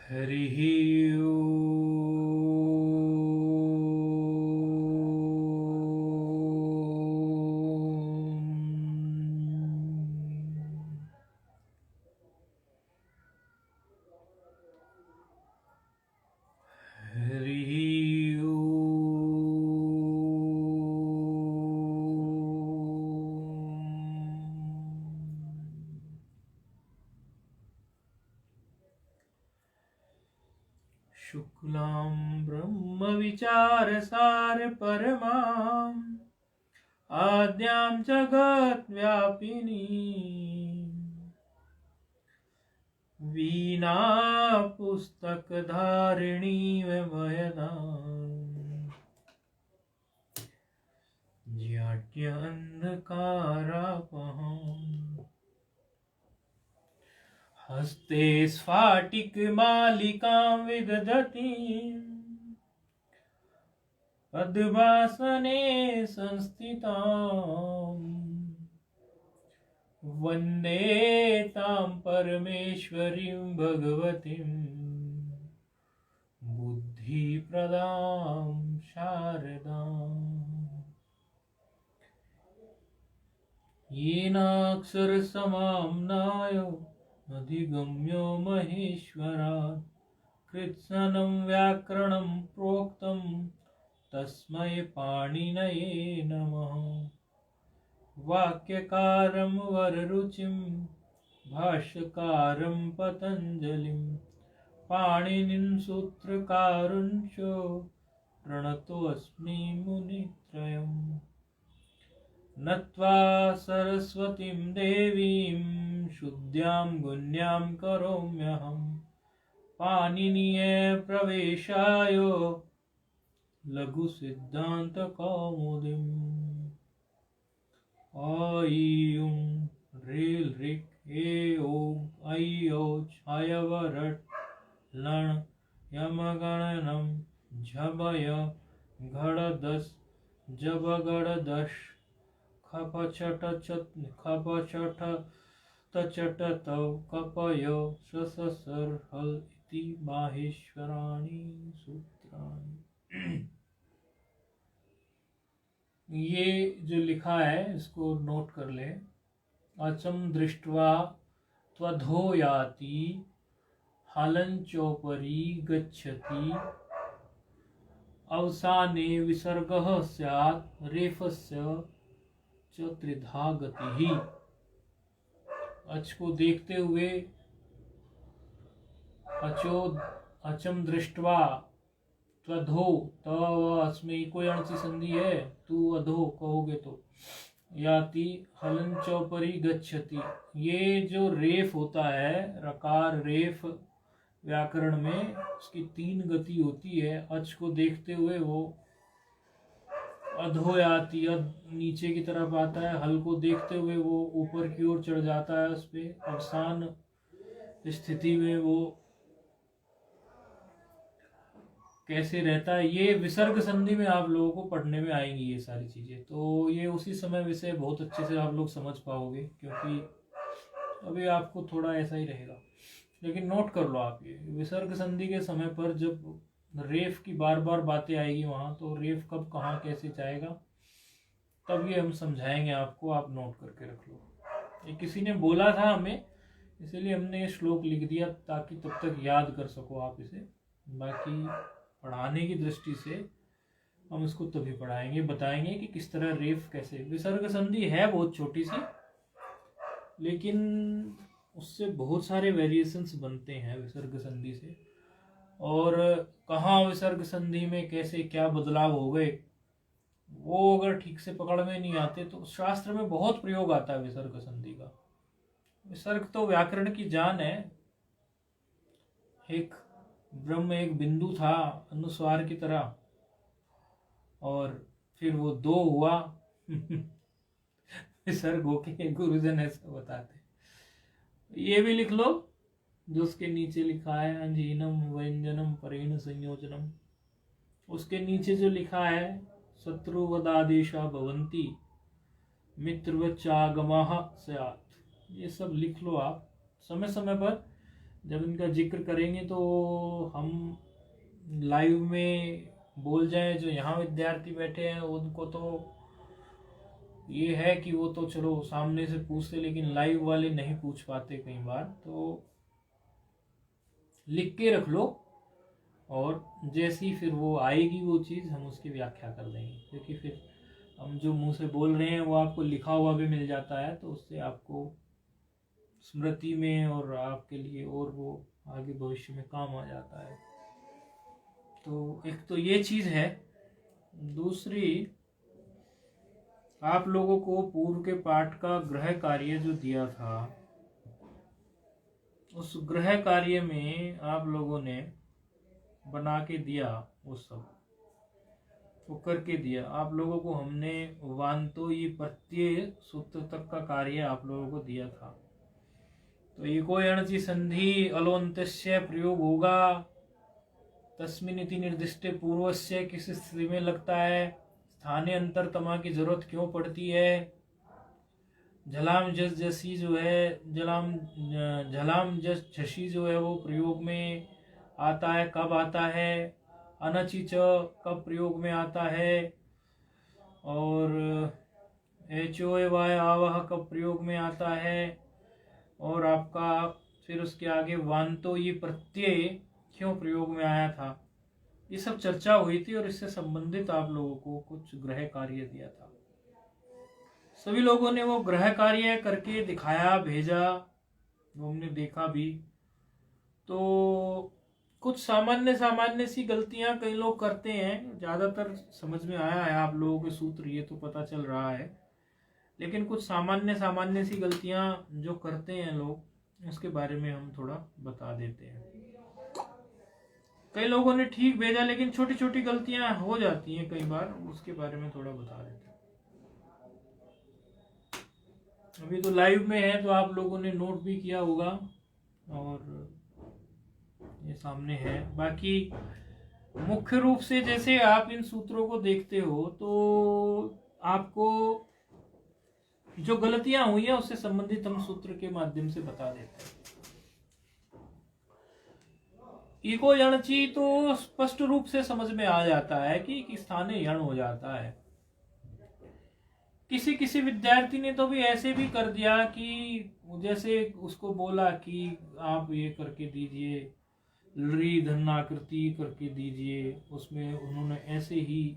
हरिः ओम्। हरिः ओम्। शुक्लां ब्रह्मविचारसार परमाम् आद्यां जगद्व्यापिनी वीणा पुस्तकधारिणीं वयदाम् जाड्यान्धकारापहाम् हस्ते स्फाटिकमालिकां विदधतीम् पद्मासने संस्थिताम् वन्दे तां परमेश्वरीं भगवतीं बुद्धिप्रदां शारदाम् येनाक्षरसमाम्नाय अधिगम्यो महेश्वरात् कृत्स्नं व्याकरणं प्रोक्तं तस्मै पाणिनये नमः। वाक्यकारं वररुचिं भाष्यकारं पतञ्जलिं पाणिनिं सूत्रकारुंश्च प्रणतोऽस्मि मुनित्रयम्। नत्वा सरस्वतीं देवीं शुद्धां गुण्यां करोम्यहं पाणिनीयप्रवेशाय लघुसिद्धान्तकौमुदीम्। ऐं ह्रीं ह्रीं ऐं छायवरट् लण् यमगणनं झभय घड़दस् जबगड़दश खपचट तचटत कपय सससर हल इति माहेश्वराणि सूत्राणि। ये जो लिखा है इसको नोट कर ले। अचम दृष्ट्वा त्वधो याति हलंचोपरि गच्छति अवसाने विसर्गः स्यात् रेफस्य च त्रिधा गतिः। अच को देखते हुए अचम दृष्ट्वा त्वधो अस्मि कोई अणची संधि है तू अधो कहोगे तो याति हलन चौपरी गच्छति। ये जो रेफ होता है रकार रेफ व्याकरण में उसकी 3 गति होती है। अच को देखते हुए वो अधो याति नीचे की तरफ आता है। हल को देखते हुए वो ऊपर की ओर चढ़ जाता है। उस पे अवसान स्थिति में वो कैसे रहता है। ये विसर्ग संधि में आप लोगों को पढ़ने में आएंगी ये सारी चीजें। तो ये उसी समय विषय बहुत अच्छे से आप लोग समझ पाओगे क्योंकि अभी आपको थोड़ा ऐसा ही रहेगा। लेकिन नोट कर लो आप ये विसर्ग संधि के समय पर जब रेफ की बार बार बातें आएगी वहां तो रेफ कब कहाँ कैसे जाएगा तब ये हम समझाएंगे आपको। आप नोट करके रख लो। ये किसी ने बोला था हमें इसीलिए हमने ये श्लोक लिख दिया ताकि तब तक याद कर सको आप इसे। बाकी पढ़ाने की दृष्टि से हम इसको तभी पढ़ाएंगे बताएंगे कि किस तरह रेफ कैसे। विसर्ग संधि है बहुत छोटी सी लेकिन उससे बहुत सारे वेरिएशंस बनते हैं विसर्ग संधि से। और कहाँ विसर्ग संधि में कैसे क्या बदलाव हो गए वो अगर ठीक से पकड़ में नहीं आते तो शास्त्र में बहुत प्रयोग आता है विसर्ग संधि का। विसर्ग तो व्याकरण की जान है। एक ब्रह्म एक बिंदु था अनुस्वार की तरह और फिर वो 2 हुआ विसर्ग होके गुरुजन ऐसा बताते। ये भी लिख लो जो उसके नीचे लिखा है अंजीनम व्यंजनम परेण संयोजनम। उसके नीचे जो लिखा है शत्रुवदादेशा भवन्ति मित्रवच्चागमः स्यात्। ये सब लिख लो आप। समय समय पर जब इनका जिक्र करेंगे तो हम लाइव में बोल जाएं, जो यहाँ विद्यार्थी बैठे हैं उनको तो ये है कि वो तो चलो सामने से पूछते, लेकिन लाइव वाले नहीं पूछ पाते कई बार। तो लिख के रख लो, और जैसी फिर वो आएगी वो चीज़ हम उसकी व्याख्या कर देंगे, क्योंकि फिर हम जो मुंह से बोल रहे हैं वो आपको लिखा हुआ भी मिल जाता है, तो उससे आपको स्मृति में और आपके लिए और वो आगे भविष्य में काम आ जाता है। तो एक तो ये चीज़ है। दूसरी, आप लोगों को पूर्व के पाठ का गृह कार्य जो दिया था, उस गृह कार्य में आप लोगों ने बना के दिया, वो सब वो करके दिया। आप लोगों को हमने वांतो ये प्रत्यय सूत्र तक का कार्य आप लोगों को दिया था। तो एको यणचि संधि अलोन्त्यस्य प्रयोग होगा तस्मिन इति निर्दिष्टे पूर्वस्य किस स्थिति में लगता है, स्थानीय अंतरतमा की जरूरत क्यों पड़ती है, झलाम जस जसी जो है, झलाम जस झसी जो है वो प्रयोग में आता है, कब आता है, अनचि च कब प्रयोग में आता है, और एचोए वाय आवह कब प्रयोग में आता है, और आपका फिर उसके आगे वांतो ये प्रत्यय क्यों प्रयोग में आया था। ये सब चर्चा हुई थी और इससे संबंधित आप लोगों को कुछ गृह कार्य दिया था। सभी लोगों ने वो गृह कार्य करके दिखाया, भेजा, वो हमने देखा भी। तो कुछ सामान्य सी गलतियां कई लोग करते हैं, ज्यादातर समझ में आया है आप लोगों के सूत्र, ये तो पता चल रहा है, लेकिन कुछ सामान्य सी गलतियां जो करते हैं लोग, उसके बारे में हम थोड़ा बता देते हैं। कई लोगों ने ठीक भेजा, लेकिन छोटी छोटी गलतियां हो जाती हैं कई बार, उसके बारे में थोड़ा बता देते हैं। अभी तो लाइव में है तो आप लोगों ने नोट भी किया होगा और ये सामने है। बाकी मुख्य रूप से जैसे आप इन सूत्रों को देखते हो तो आपको जो गलतियां हुई है उससे संबंधित हम सूत्र के माध्यम से बता देते हैं। इको यणची तो स्पष्ट रूप से समझ में आ जाता है कि स्थाने यण हो जाता है। किसी विद्यार्थी ने तो भी ऐसे भी कर दिया कि जैसे उसको बोला कि आप ये करके दीजिए, री धनाकृति करके दीजिए, उसमें उन्होंने ऐसे ही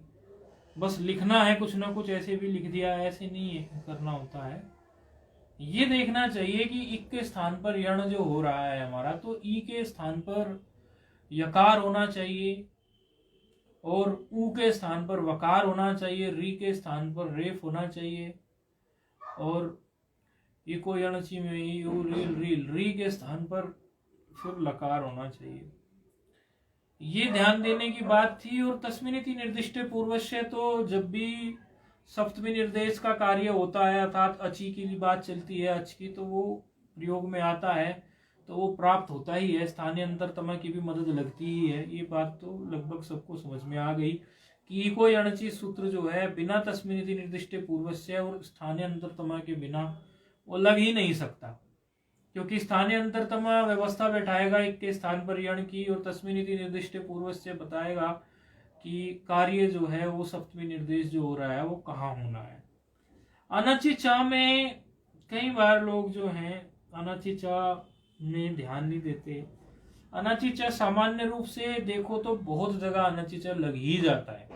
बस लिखना है, कुछ ना कुछ ऐसे भी लिख दिया। ऐसे नहीं करना होता है। ये देखना चाहिए कि इक के स्थान पर यण जो हो रहा है हमारा, तो ई के स्थान पर यकार होना चाहिए और ऊ के स्थान पर वकार होना चाहिए, री के स्थान पर रेफ होना चाहिए, और इको यणची में यू री के स्थान पर फिर लकार होना चाहिए। ये ध्यान देने की बात थी। और तस्मिनिति निर्दिष्टे पूर्वस्य, तो जब भी सप्तमी निर्देश का कार्य होता है, अर्थात अची की बात चलती है, अच की, तो वो प्रयोग में आता है, तो वो प्राप्त होता ही है। स्थानीय अंतरतमा की भी मदद लगती ही है। ये बात तो लगभग सबको समझ में आ गई कि इको यणची सूत्र जो है बिना तस्मिनिति निर्दिष्टे पूर्वस्य और स्थानीय अंतरतमा के बिना वो लग ही नहीं सकता, क्योंकि स्थानीय अंतरतमा व्यवस्था बैठाएगा एक के स्थान पर यण की, और तस्मिनिति निर्दिष्टे पूर्वस्य बताएगा कि कार्य जो है वो सप्तमी निर्देश जो हो रहा है वो कहाँ होना है। अनचि चा में कई बार लोग जो हैं अनचि चा में ध्यान नहीं देते। अनचि चा सामान्य रूप से देखो तो बहुत जगह अनचि चा लग ही जाता है,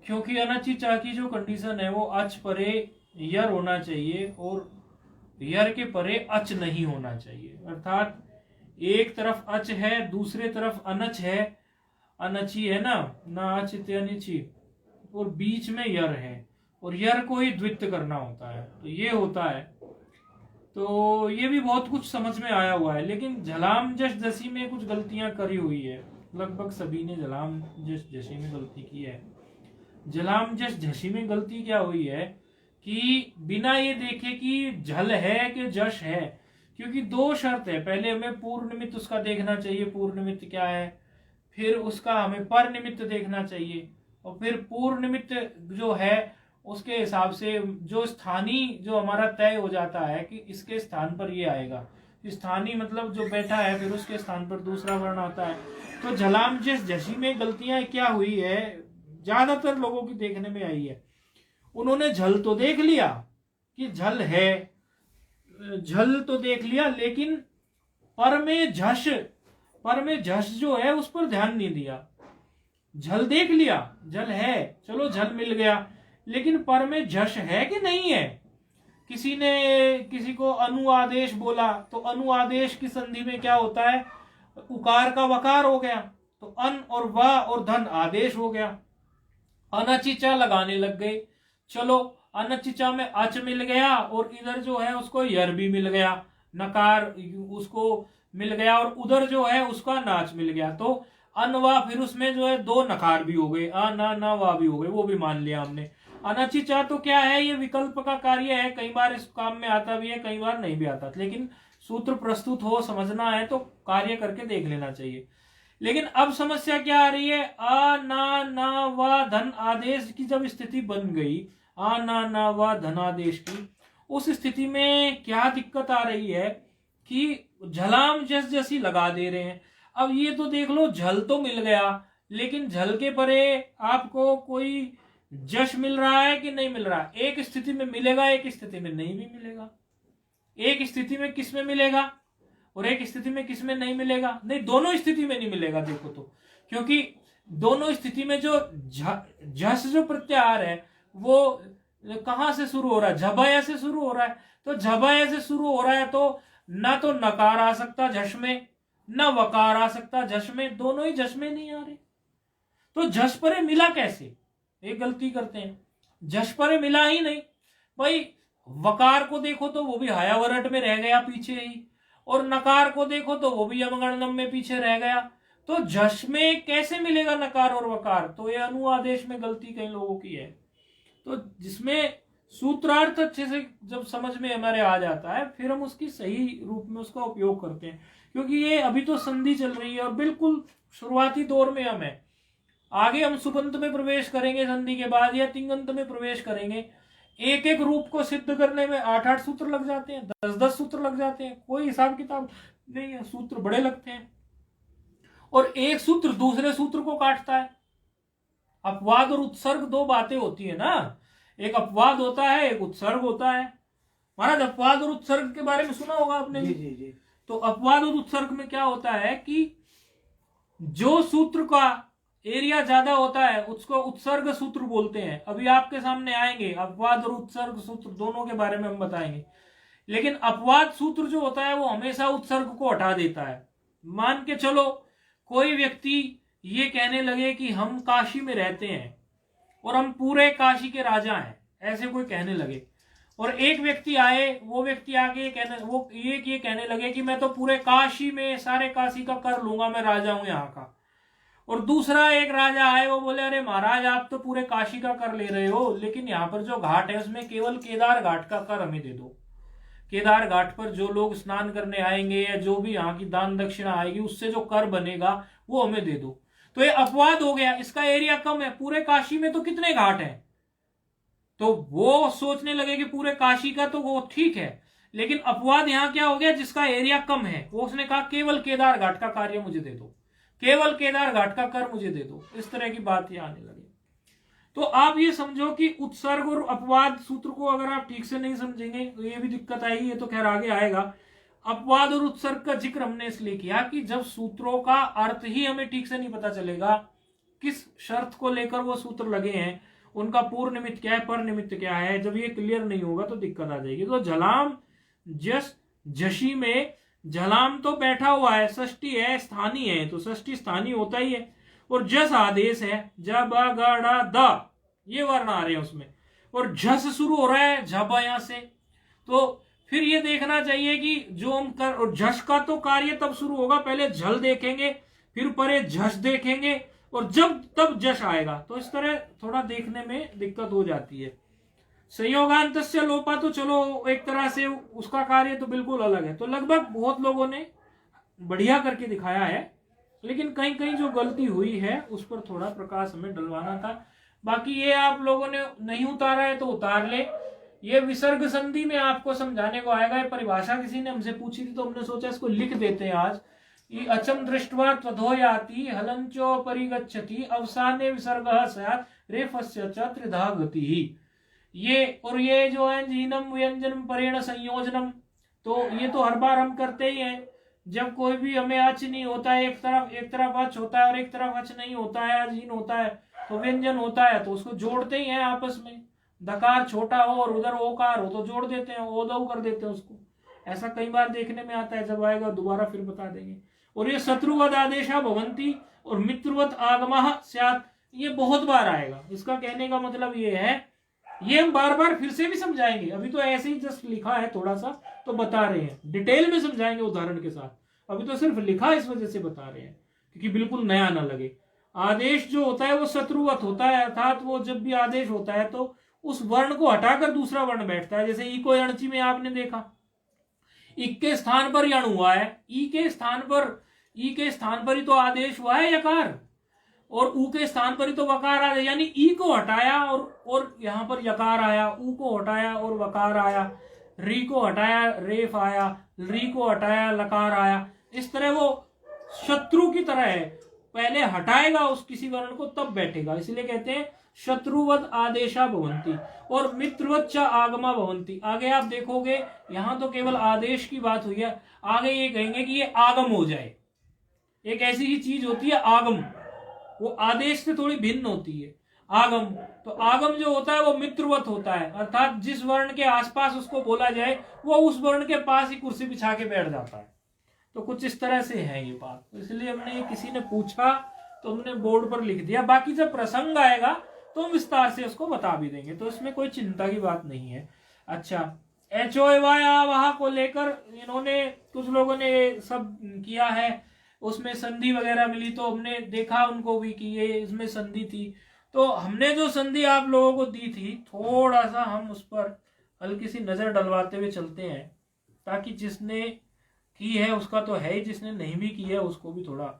क्योंकि अनचि चा की जो कंडीशन है वो अच परे यर होना चाहिए और यर के परे अच नहीं होना चाहिए। अर्थात एक तरफ अच है, दूसरे तरफ अनच है, अनची है ना अच अनिची, और बीच में यर है, और यर को ही द्वित्व करना होता है, तो ये होता है। तो ये भी बहुत कुछ समझ में आया हुआ है। लेकिन झलाम जश जसी में कुछ गलतियां करी हुई है, लगभग सभी ने झलाम जश जशी में गलती की है। झलाम जश झसी में गलती क्या हुई है कि बिना ये देखे कि झल है कि जश है, क्योंकि दो शर्त है। पहले हमें पूर्व निमित्त उसका देखना चाहिए, पूर्व निमित्त क्या है, फिर उसका हमें पर निमित्त देखना चाहिए, और फिर पूर्व निमित्त जो है उसके हिसाब से जो स्थानीय जो हमारा तय हो जाता है कि इसके स्थान पर ये आएगा, स्थानीय मतलब जो बैठा है फिर उसके स्थान पर दूसरा वर्ण आता है। तो झलाम जिस झसी में गलतियां क्या हुई है, ज्यादातर लोगों की देखने में आई है। उन्होंने झल तो देख लिया कि झल है, झल तो देख लिया, लेकिन पर में झस जो है उस पर ध्यान नहीं दिया। झल देख लिया, झल है, चलो झल मिल गया, लेकिन पर में झस है कि नहीं है। किसी ने किसी को अनुआदेश बोला, तो अनुआदेश की संधि में क्या होता है, उकार का वकार हो गया, तो अन और व और धन आदेश हो गया। अनचिचा लगाने लग गए, चलो अनचिचा में अच मिल गया और इधर जो है उसको यर भी मिल गया, नकार उसको मिल गया, और उधर जो है उसका नाच मिल गया, तो अनवा फिर उसमें जो है दो नकार भी हो गए, अ न वा भी हो गए, वो भी मान लिया हमने। अनचिचा तो क्या है, ये विकल्प का कार्य है, कई बार इस काम में आता भी है, कई बार नहीं भी आता, लेकिन सूत्र प्रस्तुत हो, समझना है तो कार्य करके देख लेना चाहिए। लेकिन अब समस्या क्या आ रही है, आ ना ना व धन आदेश की जब स्थिति बन गई, आ ना ना व धन आदेश की, उस स्थिति में क्या दिक्कत आ रही है कि झलाम जैसी लगा दे रहे हैं। अब ये तो देख लो, झल तो मिल गया, लेकिन झल के परे आपको कोई जश मिल रहा है कि नहीं मिल रहा। एक स्थिति में मिलेगा, एक स्थिति में नहीं भी मिलेगा। एक स्थिति में किस में मिलेगा और एक स्थिति में किस में नहीं मिलेगा, नहीं दोनों स्थिति में नहीं मिलेगा। देखो तो, क्योंकि दोनों स्थिति में जो झस जो प्रत्याहार है वो कहां से शुरू हो रहा है, झबया से शुरू हो रहा है। तो झबया से शुरू हो रहा है तो ना तो नकार आ सकता झस में, न वकार आ सकता झस में, दोनों ही झस में नहीं आ रहे। तो झस परे मिला कैसे, एक गलती करते हैं, झस परे मिला ही नहीं भाई। वकार को देखो तो वो भी हयावरट में रह गया पीछे ही, और नकार को देखो तो वो भी यमगणनम में पीछे रह गया। तो झस में कैसे मिलेगा नकार और वकार, तो ये अनुआदेश में गलती कई लोगों की है। तो जिसमें सूत्रार्थ अच्छे से जब समझ में हमारे आ जाता है, फिर हम उसकी सही रूप में उसका उपयोग करते हैं। क्योंकि ये अभी तो संधि चल रही है और बिल्कुल शुरुआती दौर में हम है। आगे हम सुबंत में प्रवेश करेंगे संधि के बाद, या तिंगंत में प्रवेश करेंगे, एक एक रूप को सिद्ध करने में 8-8 सूत्र लग जाते हैं, 10-10 सूत्र लग जाते हैं, कोई हिसाब किताब नहीं है, सूत्र बड़े लगते हैं। और एक सूत्र दूसरे सूत्र को काटता है। अपवाद और उत्सर्ग दो बातें होती है ना, एक अपवाद होता है, एक उत्सर्ग होता है। महाराज अपवाद और उत्सर्ग के बारे में सुना होगा आपने। जी जी जी। तो अपवाद और उत्सर्ग में क्या होता है कि जो सूत्र का एरिया ज्यादा होता है उसको उत्सर्ग सूत्र बोलते हैं। अभी आपके सामने आएंगे अपवाद और उत्सर्ग सूत्र, दोनों के बारे में हम बताएंगे। लेकिन अपवाद सूत्र जो होता है वो हमेशा उत्सर्ग को हटा देता है। मान के चलो कोई व्यक्ति ये कहने लगे कि हम काशी में रहते हैं और हम पूरे काशी के राजा हैं, ऐसे कोई कहने लगे, और एक व्यक्ति आए, वो व्यक्ति आगे ये कहने लगे कि मैं तो पूरे काशी में सारे काशी का कर लूंगा, मैं राजा हूं यहाँ का। और दूसरा एक राजा आए, वो बोले अरे महाराज आप तो पूरे काशी का कर ले रहे हो, लेकिन यहाँ पर जो घाट है उसमें केवल केदार घाट का कर हमें दे दो। केदार घाट पर जो लोग स्नान करने आएंगे या जो भी यहाँ की दान दक्षिणा आएगी उससे जो कर बनेगा वो हमें दे दो। तो ये अपवाद हो गया, इसका एरिया कम है, पूरे काशी में तो कितने घाट हैं। तो वो सोचने लगे कि पूरे काशी का तो वो ठीक है, लेकिन अपवाद यहाँ क्या हो गया, जिसका एरिया कम है वो उसने कहा केवल केदार घाट का कार्य मुझे दे दो, केवल केदार घाट का कर मुझे दे दो। इस तरह की बात यहाँ आने लगी। तो आप ये समझो कि उत्सर्ग और अपवाद सूत्र को अगर आप ठीक से नहीं समझेंगे तो ये भी दिक्कत आएगी, ये तो खैर आगे आएगा। अपवाद और उत्सर्ग का जिक्र हमने इसलिए किया कि जब सूत्रों का अर्थ ही हमें ठीक से नहीं पता चलेगा, किस शर्त को लेकर वो सूत्र लगे हैं, उनका पूर्व निमित्त क्या है, पर निमित्त क्या है, जब ये क्लियर नहीं होगा तो दिक्कत आ जाएगी। तो झलाम जस झसी में झलाम तो बैठा हुआ है, षष्ठी है, स्थानीय है, तो षष्ठी स्थानीय होता ही है। और जस आदेश है, ज ब ग ड़ द ये वर्ण आ रहे हैं उसमें, और झस शुरू हो रहा है झबया से। तो फिर ये देखना चाहिए कि जो हम कर, और झस का तो कार्य तब शुरू होगा, पहले झल देखेंगे फिर परे झस देखेंगे और जब तब जश आएगा। तो इस तरह थोड़ा देखने में दिक्कत हो जाती है। संयोगांतस्य लोपा तो चलो एक तरह से उसका कार्य तो बिल्कुल अलग है। तो लगभग बहुत लोगों ने बढ़िया करके दिखाया है, लेकिन कहीं कहीं जो गलती हुई है उस पर थोड़ा प्रकाश हमें डलवाना था। बाकी ये आप लोगों ने नहीं उतारा है तो उतार ले, ये विसर्ग संधि में आपको समझाने को आएगा। ये परिभाषा किसी ने हमसे पूछी थी तो हमने सोचा इसको लिख देते हैं आज। ये अचम दृष्ट्वा त्वधोयाति हलंचो परिगच्छति अवसाने विसर्गः स्यात् रेफस्य च त्रिधा गतिः। ये जो है जीनम व्यंजनम परेण संयोजनम, तो ये तो हर बार हम करते ही हैं। जब कोई भी हमें अच नहीं होता है, एक तरफ अच होता है और एक तरफ अच नहीं होता है, अजीन होता है, तो व्यंजन होता है तो उसको जोड़ते ही हैं आपस में। दकार छोटा हो और उधर ओकार हो तो जोड़ देते हैं, ओदौ कर देते हैं उसको। ऐसा कई बार देखने में आता है, जब आएगा दोबारा फिर बता देंगे। और ये शत्रुवद आदेशा भवंती और मित्रवत आगमः स्यात्, ये बहुत बार आएगा। इसका कहने का मतलब ये है, ये हम बार बार फिर से भी समझाएंगे। अभी तो ऐसे ही जस्ट लिखा है थोड़ा सा, तो बता रहे हैं, डिटेल में समझाएंगे उदाहरण के साथ। अभी तो सिर्फ लिखा इस वजह से बता रहे हैं क्योंकि बिल्कुल नया ना लगे। आदेश जो होता है वो शत्रुवत होता है, अर्थात वो जब भी आदेश होता है तो उस वर्ण को हटाकर दूसरा वर्ण बैठता है। जैसे ई को अणची में आपने देखा, इक के स्थान पर यण हुआ है, ई के स्थान पर ही तो आदेश हुआ है यकार, और ऊ के स्थान पर ही तो वकार आया। यानी ई को हटाया और यहां पर यकार आया, ऊ को हटाया और वकार आया, री को हटाया रेफ आया, री को हटाया लकार आया। इस तरह वो शत्रु की तरह है, पहले हटाएगा उस किसी वर्ण को तब बैठेगा। इसलिए कहते हैं शत्रुवत आदेशा भवंती और मित्रवत च आगमा भवंती। आगे आप देखोगे यहां तो केवल आदेश की बात हुई है, आगे ये कहेंगे कि ये आगम हो जाए। एक ऐसी ही चीज होती है आगम, वो आदेश से थोड़ी भिन्न होती है। आगम, तो आगम जो होता है वो मित्रवत होता है, अर्थात जिस वर्ण के आसपास उसको बोला जाए वो उस वर्ण के पास ही कुर्सी बिछा के बैठ जाता है। तो कुछ इस तरह से है ये बात। तो इसलिए हमने, किसी ने पूछा तो हमने बोर्ड पर लिख दिया। बाकी जब प्रसंग आएगा तो हम विस्तार से उसको बता भी देंगे, तो इसमें कोई चिंता की बात नहीं है। अच्छा, एचो वहा को लेकर इन्होंने, कुछ लोगों ने सब किया है, उसमें संधि वगैरह मिली तो हमने देखा उनको भी कि ये इसमें संधि थी। तो हमने जो संधि आप लोगों को दी थी, थोड़ा सा हम उस पर हल्की सी नजर डलवाते हुए चलते हैं, ताकि जिसने की है उसका तो है ही, जिसने नहीं भी की है उसको भी थोड़ा।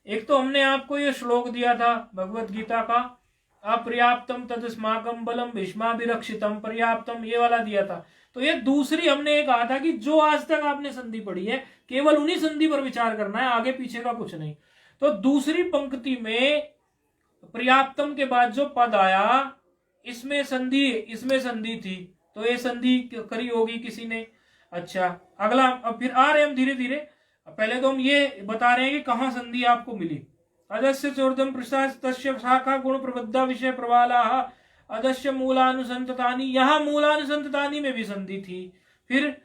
एक तो हमने आपको ये श्लोक दिया था भगवत गीता का, अपर्याप्तम तदस्माकम बलम भीष्माभिरक्षितम पर्याप्तम, ये वाला दिया था। तो ये दूसरी हमने ये कहा था कि जो आज तक आपने संधि पढ़ी है केवल उन्हीं संधि पर विचार करना है, आगे पीछे का कुछ नहीं। तो दूसरी पंक्ति में पर्याप्तम के बाद जो पद आया, इसमें संधि थी, तो ये संधि करी होगी किसी ने। अच्छा, अगला, अब फिर आ रहे हम धीरे धीरे। पहले तो हम ये बता रहे हैं कि कहां संधि आपको मिली। अदस्य चोर्दम प्रसाद तस्य शाखा गुण प्रबद्धा विषय प्रवाला अदस्य मूलानुसंततानी, यहां मूलानुसंततानी में भी संधि थी। फिर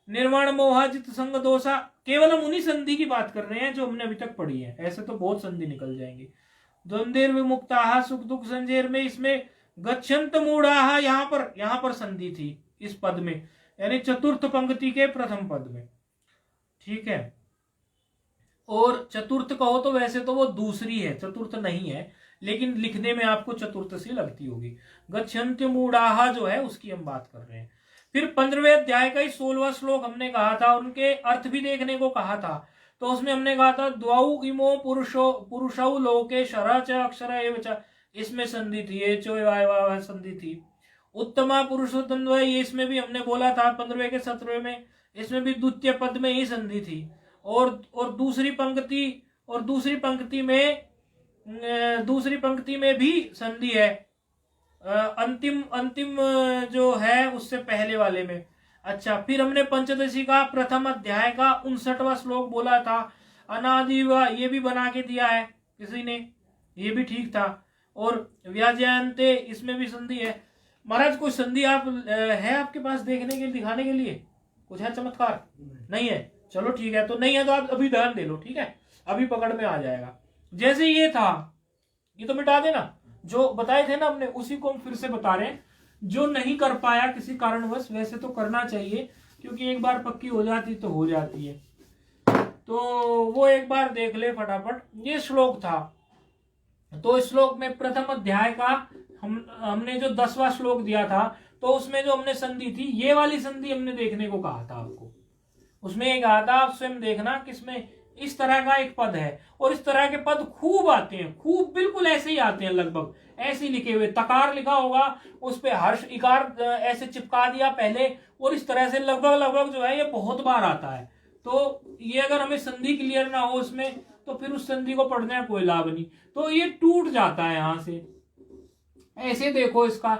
निर्वाण मोहाजित संग दोषा, केवल हम उन्हीं संधि की बात कर रहे हैं जो हमने अभी तक पढ़ी है, ऐसे तो बहुत संधि निकल जाएंगे। द्वंद्वेर विमुक्ता सुख दुख संजेर में, इसमें गच्छन्त मूढ़ाः, यहां पर संधि थी इस पद में, यानी चतुर्थ पंक्ति के प्रथम पद में। ठीक है, और चतुर्थ कहो तो वैसे तो वो दूसरी है, चतुर्थ नहीं है, लेकिन लिखने में आपको चतुर्थ सी लगती होगी। गच्छन्त्य मूढ़ाः जो है उसकी हम बात कर रहे हैं। फिर 15वें अध्याय का ही 16वां श्लोक हमने कहा था, उनके अर्थ भी देखने को कहा था। तो उसमें हमने कहा था द्वौ इमो पुरुषौ लोके शर च अक्षर एव च, इसमें संधि थी, संधि थी। उत्तमा पुरुषोत्तम द्वय, ये इसमें भी हमने बोला था 15वें के 17वें में, इसमें भी द्वितीय पद में ही संधि थी। और दूसरी पंक्ति में भी संधि है, अंतिम जो है उससे पहले वाले में। अच्छा, फिर हमने पंचदशी का प्रथम अध्याय का 59वां श्लोक बोला था, अनादि व, ये भी बना के दिया है किसी ने, ये भी ठीक था। और व्याजयन्ते, इसमें भी संधि है। महाराज कोई संधि आप है आपके पास देखने के, दिखाने के लिए कुछ है चमत्कार? नहीं है, चलो ठीक है, तो नहीं है तो आप अभी ध्यान दे लो, ठीक है, अभी पकड़ में आ जाएगा। जैसे ये था, ये तो मिटा देना, जो बताए थे ना हमने उसी को हम फिर से बता रहे हैं। जो नहीं कर पाया किसी कारणवश, वैसे तो करना चाहिए क्योंकि एक बार पक्की हो जाती तो हो जाती है, तो वो एक बार देख ले फटाफट। ये श्लोक था, तो इस श्लोक में प्रथम अध्याय का हमने जो 10वां श्लोक दिया था, तो उसमें जो हमने संधि थी, ये वाली संधि हमने देखने को कहा था आपको। उसमें एक कहा था, आप स्वयं देखना किसमें, इस तरह का एक पद है। और इस तरह के पद खूब आते हैं, खूब बिल्कुल ऐसे ही आते हैं, लगभग ऐसे ही लिखे हुए। तकार लिखा होगा, उस पे हर्ष इकार ऐसे चिपका दिया पहले, और इस तरह से लगभग लगभग जो है ये बहुत बार आता है। तो ये अगर हमें संधि क्लियर ना हो उसमें, तो फिर उस संधि को पढ़ने का कोई लाभ नहीं। तो ये टूट जाता है यहां से। ऐसे देखो इसका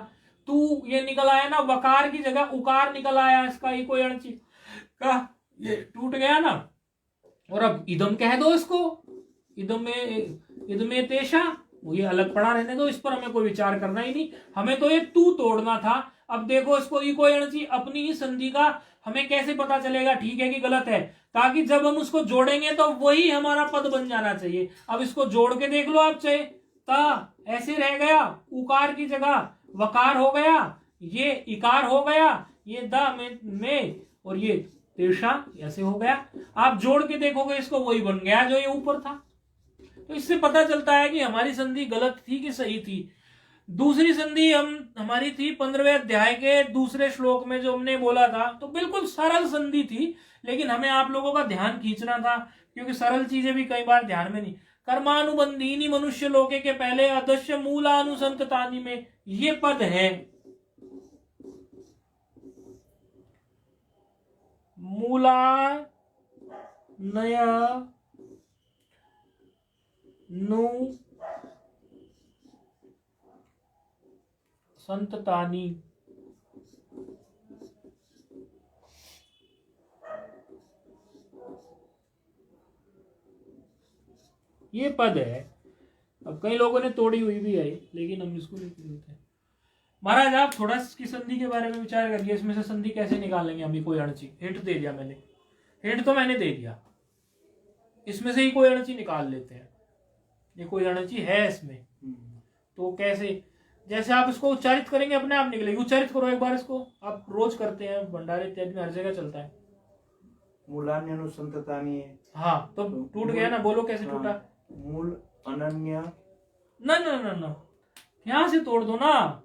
तू ये निकल आया ना, वकार की जगह उकार निकल आया इसका, ये कोई अणची का ये टूट गया ना। और अब इदम कह दो इसको, इदमे तेषा, ये अलग पड़ा रहने दो, इस पर हमें कोई विचार करना ही नहीं, हमें तो ये तू तोड़ना था। अब देखो इसको इको अणची अपनी ही संधि का हमें कैसे पता चलेगा ठीक है कि गलत है, ताकि जब हम उसको जोड़ेंगे तो वही हमारा पद बन जाना चाहिए। अब इसको जोड़ के देख लो आप चाहे, ता ऐसे रह गया, उकार की जगह वकार हो गया, ये इकार हो गया, ये द में और ये तेषा ऐसे हो गया। आप जोड़ के देखोगे इसको, वही बन गया जो ये ऊपर था। तो इससे पता चलता है कि हमारी संधि गलत थी कि सही थी। दूसरी संधि हमारी थी 15वें अध्याय के दूसरे श्लोक में, जो हमने बोला था, तो बिल्कुल सरल संधि थी, लेकिन हमें आप लोगों का ध्यान खींचना था, क्योंकि सरल चीजें भी कई बार ध्यान में नहीं। कर्मानुबंधीनी मनुष्य लोके के पहले अदस्य मूलानुसंततानि में ये पद है, मूला नया नु संततानी। ये पद है। अब कई लोगों ने तोड़ी हुई भी है, लेकिन हम इसको लेकर देते हैं। महाराज आप थोड़ा इसकी संधि के बारे में विचार करिए, इसमें से संधि कैसे निकालेंगे। अभी कोई अणची हिंट दे दिया मैंने, हिंट तो मैंने दे दिया, इसमें से ही कोई अणची निकाल लेते हैं। ये कोई अणची है इसमें, तो कैसे, जैसे आप इसको उच्चारित करेंगे अपने आप निकलेगी। उच्चारित करो एक बार इसको, आप रोज करते हैं, भंडारे इत्यादि में हर जगह चलता है। मूलान्यनुसंततानि है। हाँ, तो टूट गया ना, बोलो कैसे टूटा। मूल अनन्य ना ना ना ना, यहां से तोड़ दो ना,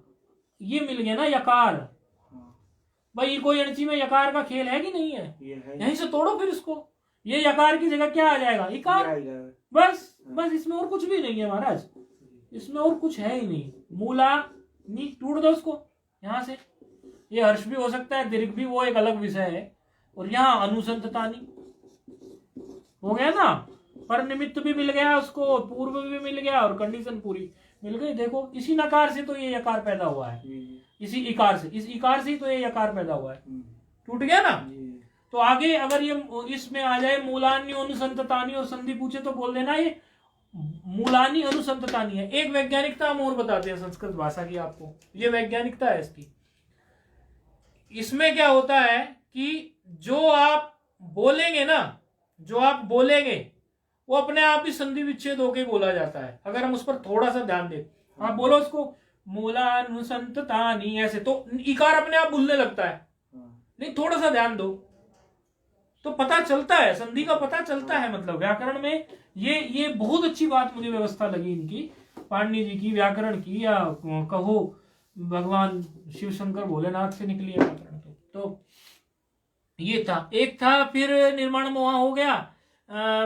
ये मिल गया ना यकार। भाई कोई अणची में यकार का खेल है कि नहीं है, यहीं से तोड़ो फिर इसको। ये यकार की जगह क्या आ जाएगा, इकार। बस बस, इसमें और कुछ भी नहीं है महाराज, इसमें और कुछ है ही नहीं। मूला नी, टूट दो उसको यहां से। ये हर्ष भी हो सकता है, दीर्घ भी, वो एक अलग विषय है। और यहाँ अनुसंततानी हो गया ना, पर निमित्त भी मिल गया उसको, पूर्व भी मिल गया, और कंडीशन पूरी मिल गई। देखो इसी नकार से तो ये यकार पैदा हुआ है, इसी इकार से, इस इकार से ही तो ये यकार पैदा हुआ है। टूट गया ना। तो आगे अगर ये इसमें आ जाए मूलान्य अनुसंततानी और संधि पूछे तो बोल देना ये मूलानी अनुसंततानी है। एक वैज्ञानिकता हम और बताते हैं संस्कृत भाषा की आपको, ये वैज्ञानिकता है इसकी। इसमें क्या होता है कि जो आप बोलेंगे ना, जो आप बोलेंगे वो अपने आप ही संधि विच्छेद होके बोला जाता है, अगर हम उस पर थोड़ा सा ध्यान दें। आप बोलो उसको मूलानुसंततानि ऐसे, तो इकार अपने आप बोलने लगता है। नहीं, थोड़ा सा ध्यान दो तो पता चलता है, संधि का पता चलता है। मतलब व्याकरण में ये बहुत अच्छी बात मुझे व्यवस्था लगी इनकी, पाणिनि जी की व्याकरण की, या कहो भगवान शिव शंकर भोलेनाथ से निकली है व्याकरण। तो ये था, एक था, फिर निर्माण मोह हो गया,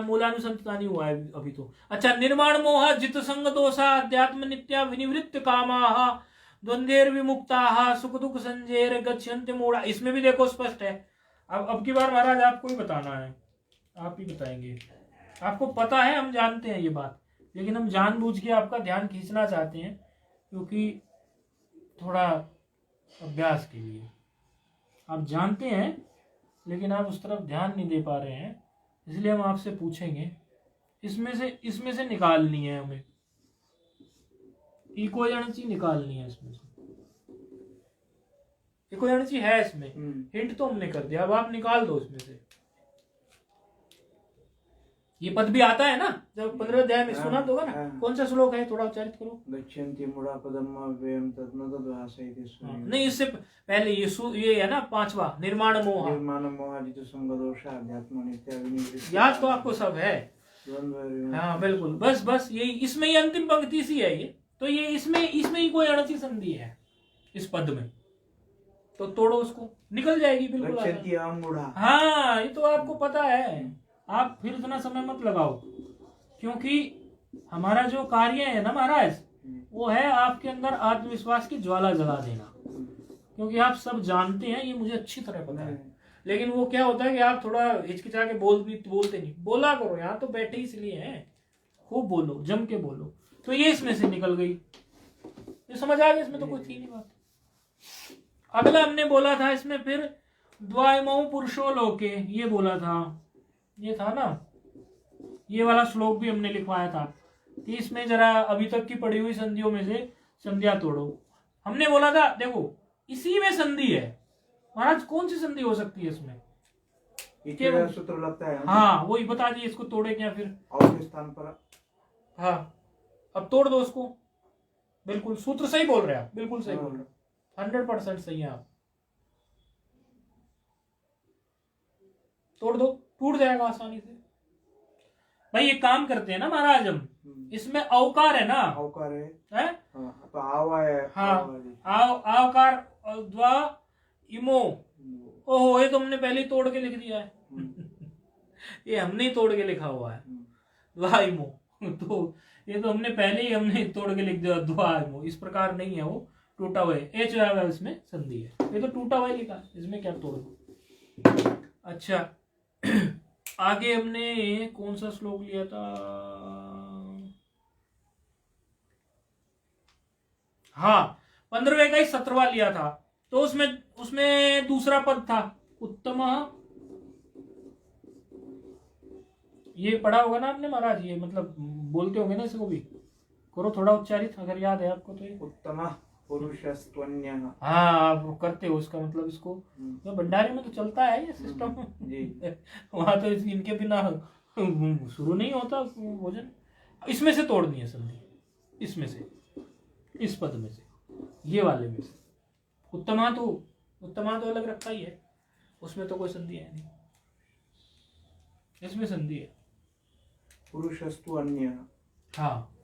मूलानुसंततानि हुआ है अभी तो। अच्छा, निर्माण मोह जित संग दोषा अध्यात्म नित्या विनिवृत्त कामाः द्वंद्वेर विमुक्ताः सुख दुख संजेर गच्छन्ति मूढ़ा। इसमें भी देखो स्पष्ट है। अब की बार महाराज आपको ही बताना है, आप ही बताएंगे। आपको पता है, हम जानते हैं ये बात, लेकिन हम जानबूझ के आपका ध्यान खींचना चाहते हैं, क्योंकि थोड़ा अभ्यास के लिए। आप जानते हैं लेकिन आप उस तरफ ध्यान नहीं दे पा रहे हैं, इसलिए हम आपसे पूछेंगे। इसमें से निकालनी है हमें, इको अणची निकालनी है इसमें से। इको अणची है इसमें, हिंट तो हमने कर दिया, अब आप निकाल दो इसमें से। ये पद भी आता है ना, जब 15 अध्याय में सुना तो होगा ना। कौन सा श्लोक है, थोड़ा उच्चारित करो। गच्छन्ति मूढ़ा पदम अव्ययम् तत् न तद्भासयति। नहीं, इससे पहले ये है ना 5वां, निर्माण मोह। निर्माण मोह जित संग दोषा अध्यात्म नित्या विनिवृत्त। याद तो आपको सब है। हाँ बिल्कुल, बस यही, इसमें ही अंतिम पंक्ति सी है ये। तो ये इसमें ही कोई अणची संधि है इस पद में, तो तोड़ो उसको, निकल जाएगी बिल्कुल। गच्छन्ति मूढ़ा, हाँ ये तो आपको पता है, आप फिर इतना समय मत लगाओ, क्योंकि हमारा जो कार्य है ना महाराज, वो है आपके अंदर आत्मविश्वास की ज्वाला जला देना। क्योंकि आप सब जानते हैं, ये मुझे अच्छी तरह पता है, लेकिन वो क्या होता है कि आप थोड़ा हिचकिचा के बोलते नहीं। बोला करो, यहाँ तो बैठे इसलिए हैं, खूब बोलो, जम के बोलो। तो ये इसमें से निकल गई, ये समझ आ गया, इसमें तो कोई थी नहीं बात। अगला हमने बोला था इसमें फिर द्वाइमौ पुरुषो लोके, ये बोला था, ये था ना, ये वाला श्लोक भी हमने लिखवाया था कि इसमें जरा अभी तक की पड़ी हुई संधियों में से संधियां तोड़ो। हमने बोला था देखो इसी में संधि है महाराज, कौन सी संधि हो सकती है इसमें? सूत्र लगता है। हाँ वही बता दिए, इसको तोड़े क्या फिर और स्थान पर। हाँ अब तोड़ दो उसको। बिल्कुल सूत्र सही बोल रहे हैं आप, बिल्कुल सही बोल रहे हैं, 100% सही है आप। तोड़ दो, टूट जाएगा आसानी से। भाई ये काम करते हैं ना महाराज हम, इसमें अवकार है ना, अवकार है, तो आवा है। हाँ आवकार द्वा इमो। ओहो ये तो हमने पहले ही तोड़ के लिख दिया है ये हमने ही तोड़ के लिखा हुआ है द्वा इमो, तो ये तो हमने तोड़ के लिख दिया द्वा इमो। इस प्रकार नहीं है, वो टूटा हुआ है, एच आया इसमें संधि है, ये तो टूटा हुआ लिखा है, इसमें क्या तोड़ दो। अच्छा आगे हमने कौन सा श्लोक लिया था? हाँ 15वें का ही 17वां लिया था, तो उसमें दूसरा पद था उत्तम। ये पढ़ा होगा ना आपने महाराज, ये मतलब बोलते होंगे ना इसको भी, करो थोड़ा उच्चारित अगर याद है आपको तो। ये उत्तम पुरुषस्त्वन्य। हाँ आप करते हो इसका मतलब इसको, तो भंडारी में तो चलता है ये सिस्टम वहां तो इनके बिना शुरू नहीं होता भोजन। इसमें से तोड़नी है संधि, इसमें से, इस पद में से, ये वाले में से। उत्तमा तो अलग रखा ही है, उसमें तो कोई संधि है नहीं, इसमें संधि है। पुरुषस्तु अन्य। हाँ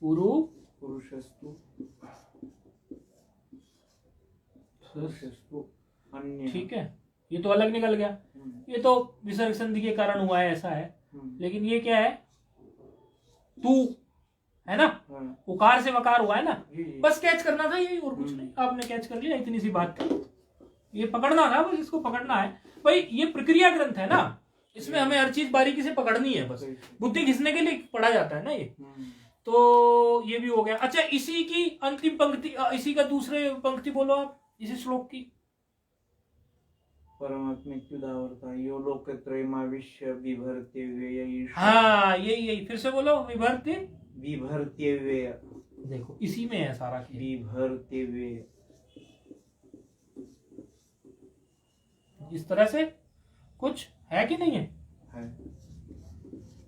पुरुषस्तु अन्य, ठीक है, ये तो अलग निकल गया। ये तो विसर्ग संधि के कारण हुआ है, ऐसा है। लेकिन ये क्या है, तू है ना, उकार से वकार हुआ है ना, बस कैच करना था यही, और कुछ नहीं। आपने कैच कर लिया, इतनी सी बात थी, ये पकड़ना था बस, इसको पकड़ना है भाई। ये प्रक्रिया ग्रंथ है ना, इसमें हमें हर चीज बारीकी से पकड़नी है, बस बुद्धि घिसने के लिए पढ़ा जाता है ना ये। तो ये भी हो गया। अच्छा इसी की अंतिम पंक्ति, इसी का दूसरे पंक्ति बोलो आप इसी श्लोक की। परमात्मिक्युदावर्ता यो लोकत्रयमाविश्य बिभर्त्यव्यय। हाँ यही फिर से बोलो, बिभर्त्यव्यय। देखो इसी में है सारा खेल, बिभर्त्यव्यय। इस तरह से कुछ है कि नहीं है?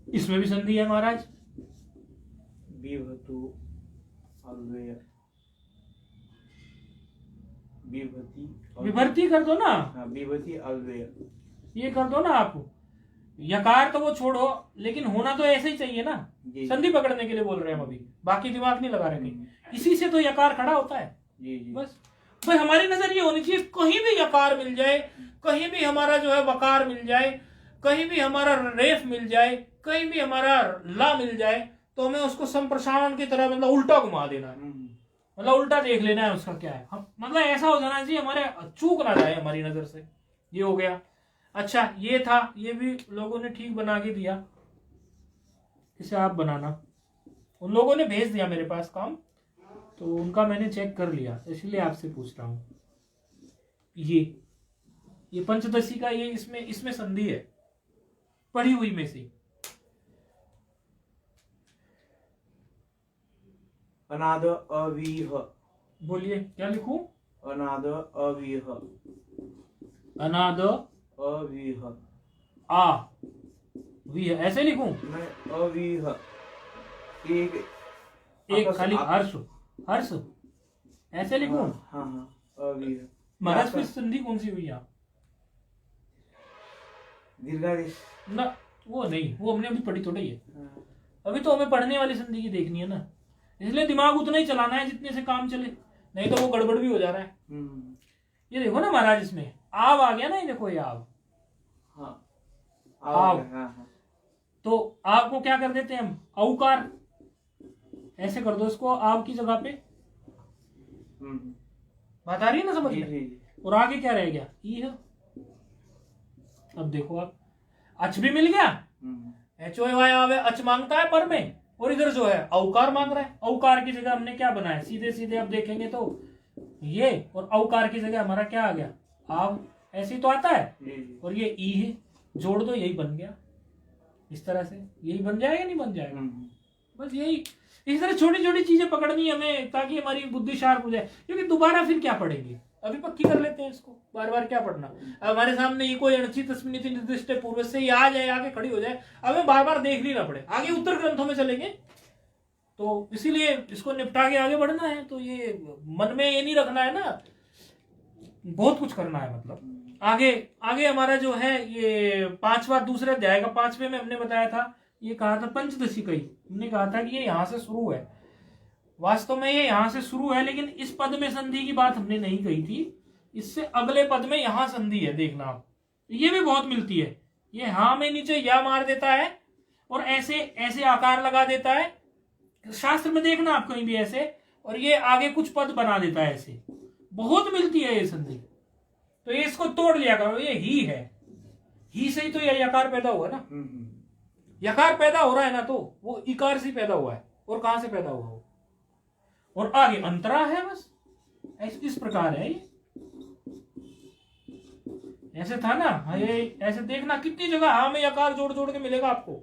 इसमें भी संधि है महाराज, बिभतु अव्यय, विभर्ती कर दो ना। हाँ विभति अव्यय, ये कर दो ना आप। यकार तो वो छोड़ो, लेकिन होना तो ऐसे ही चाहिए ना, संधि पकड़ने के लिए बोल रहे हैं हम अभी, बाकी दिमाग नहीं लगा रहे। इसी से तो यकार खड़ा होता है। बस भाई हमारी नजर ये होनी चाहिए, कहीं भी यकार मिल जाए, कहीं भी हमारा जो है वकार मिल जाए, कहीं भी हमारा रेफ मिल जाए, कहीं भी हमारा ला मिल जाए, तो हमें उसको संप्रसारण की तरह मतलब उल्टा घुमा देना है, मतलब उल्टा देख लेना है उसका क्या है। हम मतलब ऐसा हो जाना चाहिए हमारे चूक ना जाए हमारी नजर से। ये हो गया। अच्छा ये था, ये भी लोगों ने ठीक बना के दिया, इसे आप बनाना। उन लोगों ने भेज दिया मेरे पास काम, तो उनका मैंने चेक कर लिया, इसलिए आपसे पूछ रहा हूं। ये पंचदशी का ये इसमें संधि है पढ़ी हुई में से। अनाद अवीह, बोलिए क्या लिखूं? अनाद अवीह, अनाद अवीह, आ वीह ऐसे लिखूं? मैं अवीह, एक खाली हर्ष ऐसे लिखूं? हाँ अवीह। महाराज में संधि कौन सी हुई यहाँ? दीर्घादेश ना, वो नहीं, वो हमने अभी पढ़ी थोड़ी है। अभी तो हमें पढ़ने वाली संधि की देखनी है ना, इसलिए दिमाग उतना ही चलाना है जितने से काम चले, नहीं तो वो गड़बड़ भी हो जा रहा है। ये देखो ना महाराज, इसमें आव आ गया ना, ये देखो ये आव। हाँ आव। हाँ। तो आव को क्या कर देते हैं हम, औकार, ऐसे कर दो इसको आव की जगह पे। बात आ रही है ना समझ में? और आगे क्या रह गया, ई है। अब देखो आप, अच भी मिल गया, एच ओ वाई आवे अच मांगता है पर में, और इधर जो है औकार मांग रहा है। औकार की जगह हमने क्या बनाया, सीधे सीधे अब देखेंगे तो ये, और औकार की जगह हमारा क्या आ गया, आव। ऐसे ही तो आता है। और ये ई है, जोड़ दो, यही बन गया। इस तरह से यही बन जाएगा, नहीं बन जाएगा? बस यही, इस तरह छोटी छोटी चीजें पकड़नी हमें, ताकि हमारी बुद्धि शार्प हो जाए। क्योंकि दोबारा फिर क्या पढ़ेंगे, अभी पक्की कर लेते हैं इसको, बार बार क्या पढ़ना। अब हमारे सामने ये कोई अणचि तस्मिनिति निर्दिष्ट पूर्व से ये आ जाए, आगे खड़ी हो जाए, अब हमें बार बार देखनी ना पड़े। आगे उत्तर ग्रंथों में चलेंगे, तो इसीलिए इसको निपटा के आगे बढ़ना है। तो ये मन में ये नहीं रखना है ना, बहुत कुछ करना है। मतलब आगे आगे हमारा जो है ये 5वां दूसरे अध्याय का 5वें में हमने बताया था, ये कहा था पंचदशी कही, हमने कहा था कि ये यहां से शुरू है। वास्तव में ये यहां से शुरू है, लेकिन इस पद में संधि की बात हमने नहीं कही थी। इससे अगले पद में यहां संधि है, देखना आप, ये भी बहुत मिलती है। ये हा में नीचे या मार देता है और ऐसे ऐसे आकार लगा देता है, शास्त्र में देखना आप कहीं भी ऐसे, और ये आगे कुछ पद बना देता है, ऐसे बहुत मिलती है ये संधि। तो ये इसको तोड़ लिया करो, ये ही है, ही से ही तो ये यकार पैदा हुआ ना। यकार पैदा हो रहा है ना, तो वो इकार से पैदा हुआ है, और कहां से पैदा हुआ वो, और आगे अंतरा है, बस इस प्रकार है। ऐसे था ना, ये ऐसे देखना कितनी जगह हा में यकार जोड़ जोड़ के मिलेगा आपको।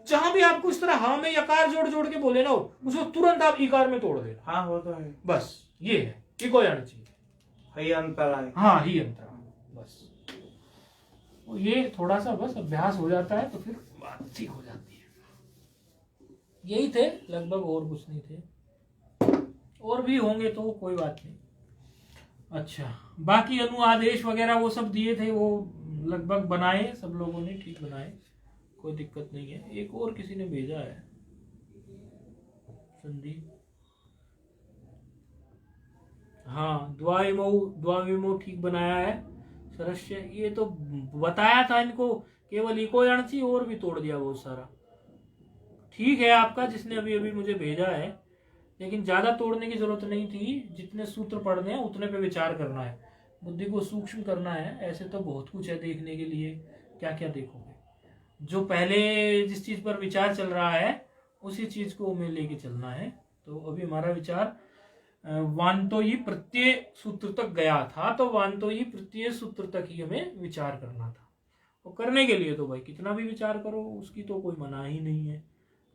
जहां भी आपको इस तरह हा में यकार जोड़ जोड़ के बोले ना, उसको तुरंत आप इकार में तोड़ देना। हाँ, वो तो है। बस ये है, ये कोई आना चाहिए, ही अंतरा है। हाँ, ही अंतरा, बस ये थोड़ा सा बस अभ्यास हो जाता है, तो फिर बात ठीक हो जाती है। यही थे लगभग, और कुछ नहीं थे, और भी होंगे तो कोई बात नहीं। अच्छा, बाकी अनुआदेश वगैरह वो सब दिए थे, वो लगभग बनाए सब लोगों ने, ठीक बनाए, कोई दिक्कत नहीं है। एक और किसी ने भेजा है संधि, हाँ, द्वाविमो ठीक बनाया है सरस्य। ये तो बताया था इनको, केवल इको अणची, और भी तोड़ दिया बहुत सारा। ठीक है आपका, जिसने अभी अभी मुझे भेजा है, लेकिन ज्यादा तोड़ने की जरूरत नहीं थी। जितने सूत्र पढ़ने हैं उतने पे विचार करना है, बुद्धि को सूक्ष्म करना है। ऐसे तो बहुत कुछ है देखने के लिए, क्या क्या देखोगे। जो पहले जिस चीज पर विचार चल रहा है उसी चीज को हमें लेके चलना है। तो अभी हमारा विचार वांतो ही प्रत्यय सूत्र तक गया था, तो वांतो ही प्रत्यय सूत्र तक ही हमें विचार करना था। और करने के लिए तो भाई कितना भी विचार करो, उसकी तो कोई मना ही नहीं है,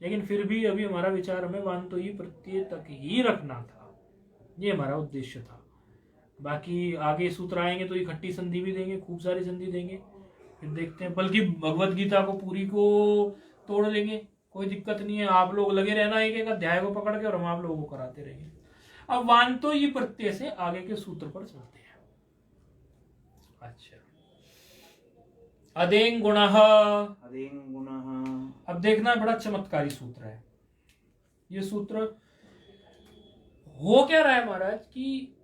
लेकिन फिर भी अभी हमारा विचार हमें वांतो ही प्रत्यय तक ही रखना था, ये हमारा उद्देश्य था। बाकी आगे सूत्र आएंगे तो इकट्ठी संधि भी देंगे, खूब सारी संधि देंगे, फिर देखते हैं। बल्कि भगवत गीता को पूरी को तोड़ लेंगे, कोई दिक्कत नहीं है। आप लोग लगे रहना एक एक अध्याय को पकड़ के, और हम आप लोगों को कराते रहेंगे। अब वांतो ये प्रत्यय से आगे के सूत्र पर चलते हैं। अच्छा, अदेंग गुणः। अब देखना, बड़ा चमत्कारी सूत्र है ये सूत्र। हो क्या रहा है महाराज कि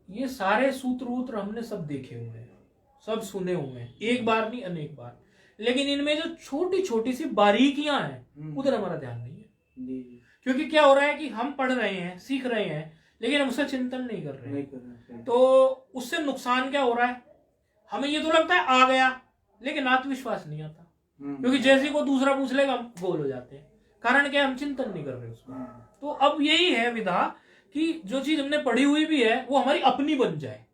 ये सारे सूत्र वूत्र हमने सब देखे हुए हैं, सब सुने हुए हैं, एक बार नहीं अनेक बार, लेकिन इनमें जो छोटी छोटी सी बारीकियां हैं उधर हमारा ध्यान नहीं है। क्योंकि क्या हो रहा है कि हम पढ़ रहे हैं, सीख रहे हैं, लेकिन हम उससे चिंतन नहीं कर रहे हैं। तो उससे नुकसान क्या हो रहा है, हमें ये तो लगता है आ गया, लेकिन आत्मविश्वास नहीं आता। क्योंकि जैसे को दूसरा पूछ लेगा हम गोल हो जाते हैं। कारण क्या, हम चिंतन नहीं कर रहे उसको। तो अब यही है विधा कि जो चीज हमने पढ़ी हुई भी है वो हमारी अपनी बन जाए।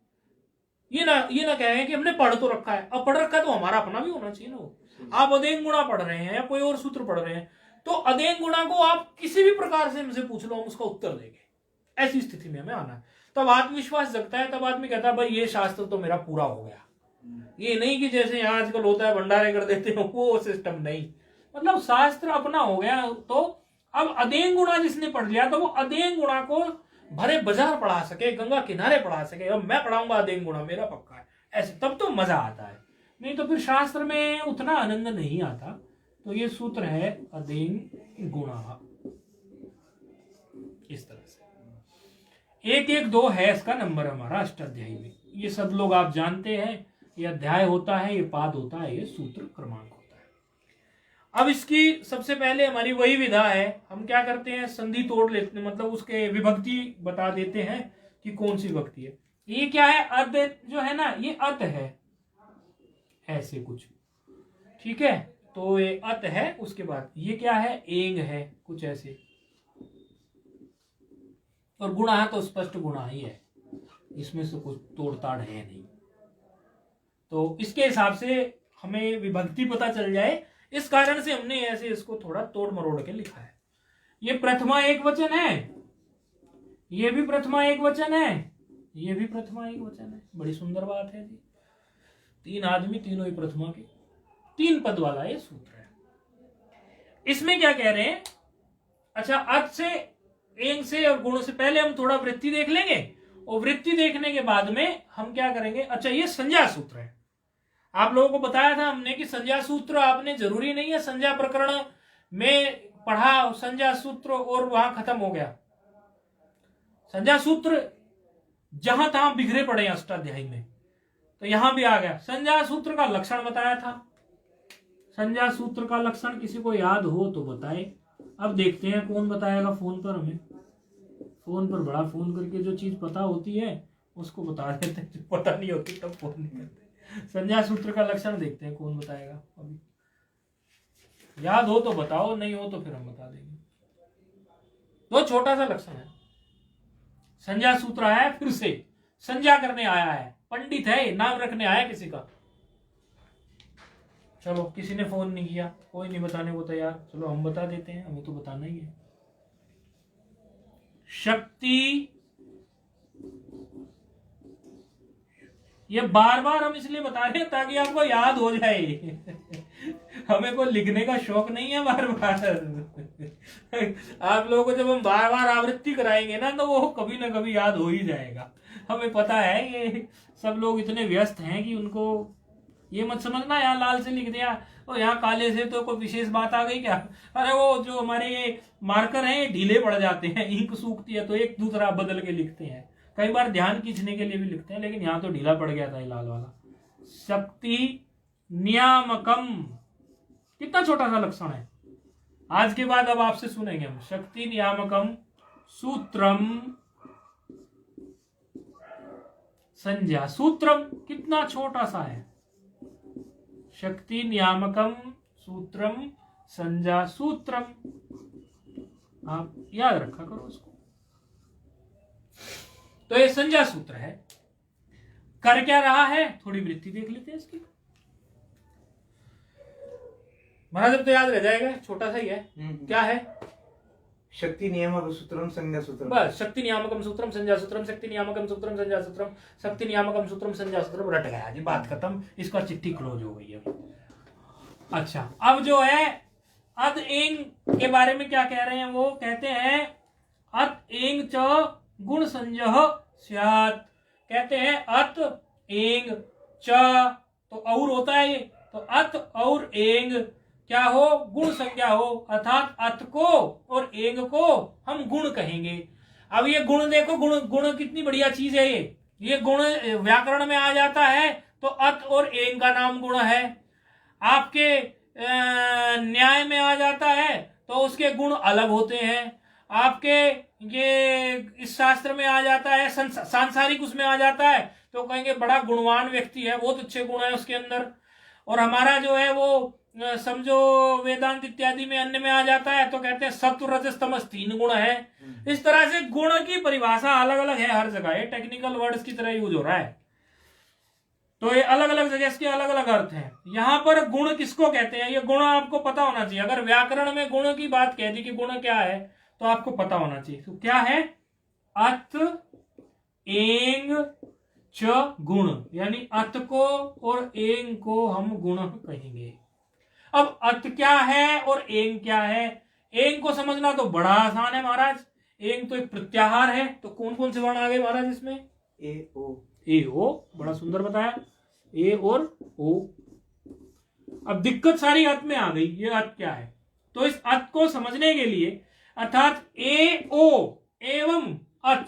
ये ना कहें कि हमने पढ़ तो रखा है, अब पढ़ रखा है तो हमारा अपना भी होना चाहिए ना वो। आप अदेंग गुणा पढ़ रहे हैं या कोई और सूत्र पढ़ रहे हैं, तो अदेंग गुणा को आप किसी भी प्रकार से हमसे पूछ लो, हम उसका उत्तर देंगे। ऐसी स्थिति में हमें आना है, तब आत्मविश्वास जगता है। तब आदमी कहता है भाई ये शास्त्र तो मेरा पूरा हो गया। ये नहीं कि जैसे यहाँ आजकल होता है भंडारे कर देते हो, वो सिस्टम नहीं। मतलब शास्त्र अपना हो गया। तो अब अदेंग गुणा जिसने पढ़ लिया, तो वो अदेंग गुणा को भरे बाजार पढ़ा सके, गंगा किनारे पढ़ा सके। अब मैं पढ़ाऊंगा अदेंग गुणा, मेरा पक्का है, ऐसे तब तो मजा आता है। नहीं तो फिर शास्त्र में उतना आनंद नहीं आता। तो ये सूत्र है अदेंग गुणा, इस तरह से 112 है इसका नंबर हमारा अष्टाध्यायी में। ये सब लोग आप जानते हैं, ये अध्याय होता है, ये पाद होता है, ये सूत्र क्रमांक होता है। अब इसकी सबसे पहले हमारी वही विधा है, हम क्या करते हैं संधि तोड़ लेते हैं, मतलब उसके विभक्ति बता देते हैं कि कौन सी विभक्ति है। ये क्या है, अद जो है ना ये अत है, ऐसे कुछ, ठीक है, तो ये अत है। उसके बाद ये क्या है, एंग है, कुछ ऐसे, और गुणा है तो स्पष्ट गुणा ही है, इसमें से कुछ तोड़ताड़ है नहीं। तो इसके हिसाब से हमें विभक्ति पता चल जाए, इस कारण से हमने ऐसे इसको थोड़ा तोड़ मरोड़ के लिखा है। ये प्रथमा एक वचन है, ये भी प्रथमा एक वचन है, ये भी प्रथमा एक वचन है। बड़ी सुंदर बात है जी, 3 आदमी तीनों ही प्रथमा के, 3 पद वाला ये सूत्र है। इसमें क्या कह रहे हैं, अच्छा अत से, एंग से और गुण से पहले हम थोड़ा वृत्ति देख लेंगे, और वृत्ति देखने के बाद में हम क्या करेंगे, अच्छा ये संज्ञा सूत्र है। आप लोगों को बताया था हमने कि संज्ञा सूत्र आपने जरूरी नहीं है संज्ञा प्रकरण में पढ़ा संज्ञा सूत्र और वहां खत्म हो गया। संज्ञा सूत्र जहां तहां बिखरे पड़े अष्टाध्यायी में, तो यहां भी आ गया। संज्ञा सूत्र का लक्षण बताया था, संज्ञा सूत्र का लक्षण किसी को याद हो तो बताए। अब देखते हैं कौन बताएगा फोन पर, हमें फोन पर बड़ा फोन करके जो चीज पता होती है उसको बता देते हैं, जो पता नहीं होती तब फोन नहीं करते। संज्ञा सूत्र का लक्षण देखते हैं कौन बताएगा, अभी याद हो तो बताओ, नहीं हो तो फिर हम बता देंगे। तो छोटा सा लक्षण है, संज्ञा सूत्र आया है, फिर से संज्ञा करने आया है, पंडित है, नाम रखने आया किसी का। चलो किसी ने फोन नहीं किया, कोई नहीं बताने को तैयार, चलो हम बता देते हैं, हमें तो बताना ही है। शक्ति, ये बार बार हम इसलिए बता रहे हैं ताकि आपको याद हो जाए। हमें को लिखने का शौक नहीं है बार बार। आप लोगों को जब हम बार बार आवृत्ति कराएंगे ना तो वो कभी ना कभी याद हो ही जाएगा। हमें पता है ये सब लोग इतने व्यस्त हैं कि उनको ये मत समझना यहाँ लाल से लिख दिया और यहाँ काले से तो कोई विशेष बात आ गई क्या। अरे वो जो हमारे ये मार्कर हैं ये ढीले पड़ जाते हैं, इंक सूखती है तो एक दूसरा बदल के लिखते हैं, कई बार ध्यान खींचने के लिए भी लिखते हैं, लेकिन यहाँ तो ढीला पड़ गया था ये लाल वाला। शक्ति नियामकम, कितना छोटा सा लक्षण है। आज के बाद अब आपसे सुनेंगे हम, शक्ति नियामकम सूत्रम संज्ञा सूत्रम, कितना छोटा सा है। शक्ति नियामकम सूत्रम संज्ञा सूत्रम, आप याद रखा करो उसको। तो ये संज्ञा सूत्र है। कर क्या रहा है, थोड़ी वृत्ति देख लेते हैं इसकी। महाराज अब तो याद रह जाएगा, छोटा सा ही है। क्या है, शक्ति नियामक सूत्रम संज्ञा सूत्रम, बस शक्ति नियामकम सूत्रम संज्ञा सूत्रम, शक्ति नियामकम सूत्रम संज्ञा सूत्रम, शक्ति नियामकम सूत्रम संज्ञा सूत्रम, रट गया जी, बात खत्म, इसका चिट्ठी क्लोज हो गई है। अच्छा अब जो है अद एंग के बारे में क्या कह रहे हैं, वो कहते हैं अत एंग च गुण संजह स्यात्, कहते हैं अत एंग च, तो और होता है ये, तो अत और एंग क्या हो, गुण संज्ञा हो, अर्थात अत को और एंग को हम गुण कहेंगे। अब ये गुण देखो, गुण गुण कितनी बढ़िया चीज है ये गुण व्याकरण में आ जाता है तो अत और एंग का नाम गुण है। आपके न्याय में आ जाता है तो उसके गुण अलग होते हैं। आपके ये इस शास्त्र में आ जाता है, सांसारिक उसमें आ जाता है तो कहेंगे बड़ा गुणवान व्यक्ति है, बहुत अच्छे गुण है उसके अंदर। और हमारा जो है वो समझो वेदांत इत्यादि में अन्य में आ जाता है तो कहते हैं सत्व रजस तमस 3 गुण है। इस तरह से गुण की परिभाषा अलग अलग है हर जगह, ये टेक्निकल वर्ड्स की तरह यूज हो रहा है। तो ये अलग अलग जगह इसके अलग अलग अर्थ हैं। यहां पर गुण किसको कहते हैं, ये गुण आपको पता होना चाहिए। अगर व्याकरण में गुण की बात कह दी कि गुण क्या है तो आपको पता होना चाहिए। तो क्या है, अत एंग च गुण, यानी अत को और एंग को हम गुण कहेंगे। अब अत क्या है और एंग क्या है, एंग को समझना तो बड़ा आसान है महाराज। एंग तो एक प्रत्याहार है, तो कौन कौन से वर्ण आ गए महाराज इसमें, ए ओ, ए ओ, बड़ा सुंदर बताया, ए और ओ। अब दिक्कत सारी अत में आ गई, ये अत क्या है। तो इस अत को समझने के लिए अर्थात ए ओ एवं अत,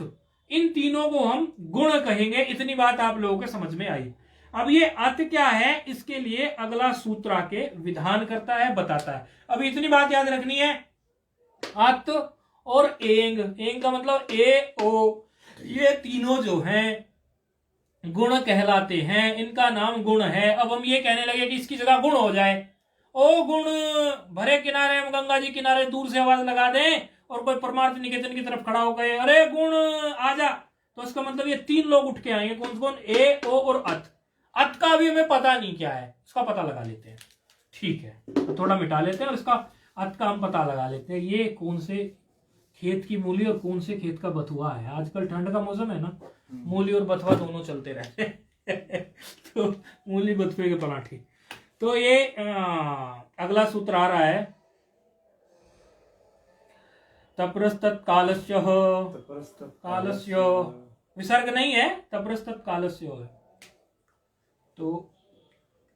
इन तीनों को हम गुण कहेंगे। इतनी बात आप लोगों के समझ में आई। अब ये अत क्या है, इसके लिए अगला सूत्र आके विधान करता है, बताता है। अब इतनी बात याद रखनी है, अत और एंग, एंग का मतलब ए ओ, ये तीनों जो हैं गुण कहलाते हैं, इनका नाम गुण है। अब हम ये कहने लगे कि इसकी जगह गुण हो जाए, ओ गुण भरे किनारे, हम गंगा जी किनारे दूर से आवाज लगा दें और कोई परमार्थ निकेतन की तरफ खड़ा हो गए, अरे गुण आजा, तो इसका मतलब ये तीन लोग उठ के आएंगे। कौन कौन? ए ओ और अत। अत का भी हमें पता नहीं क्या है, उसका पता लगा लेते हैं। ठीक है, तो थोड़ा मिटा लेते हैं और इसका अत का हम पता लगा लेते हैं। ये कौन से खेत की मूली और कौन से खेत का बथुआ है। आजकल ठंड का मौसम है ना, मूली और बथुआ दोनों चलते रहते हैं तो मूली बथुए के पराठे। तो ये अगला सूत्र आ रहा है, तप्रस्तत् कालस्य, कालस्य विसर्ग नहीं है, तप्रस्तत् कालस्य है। तो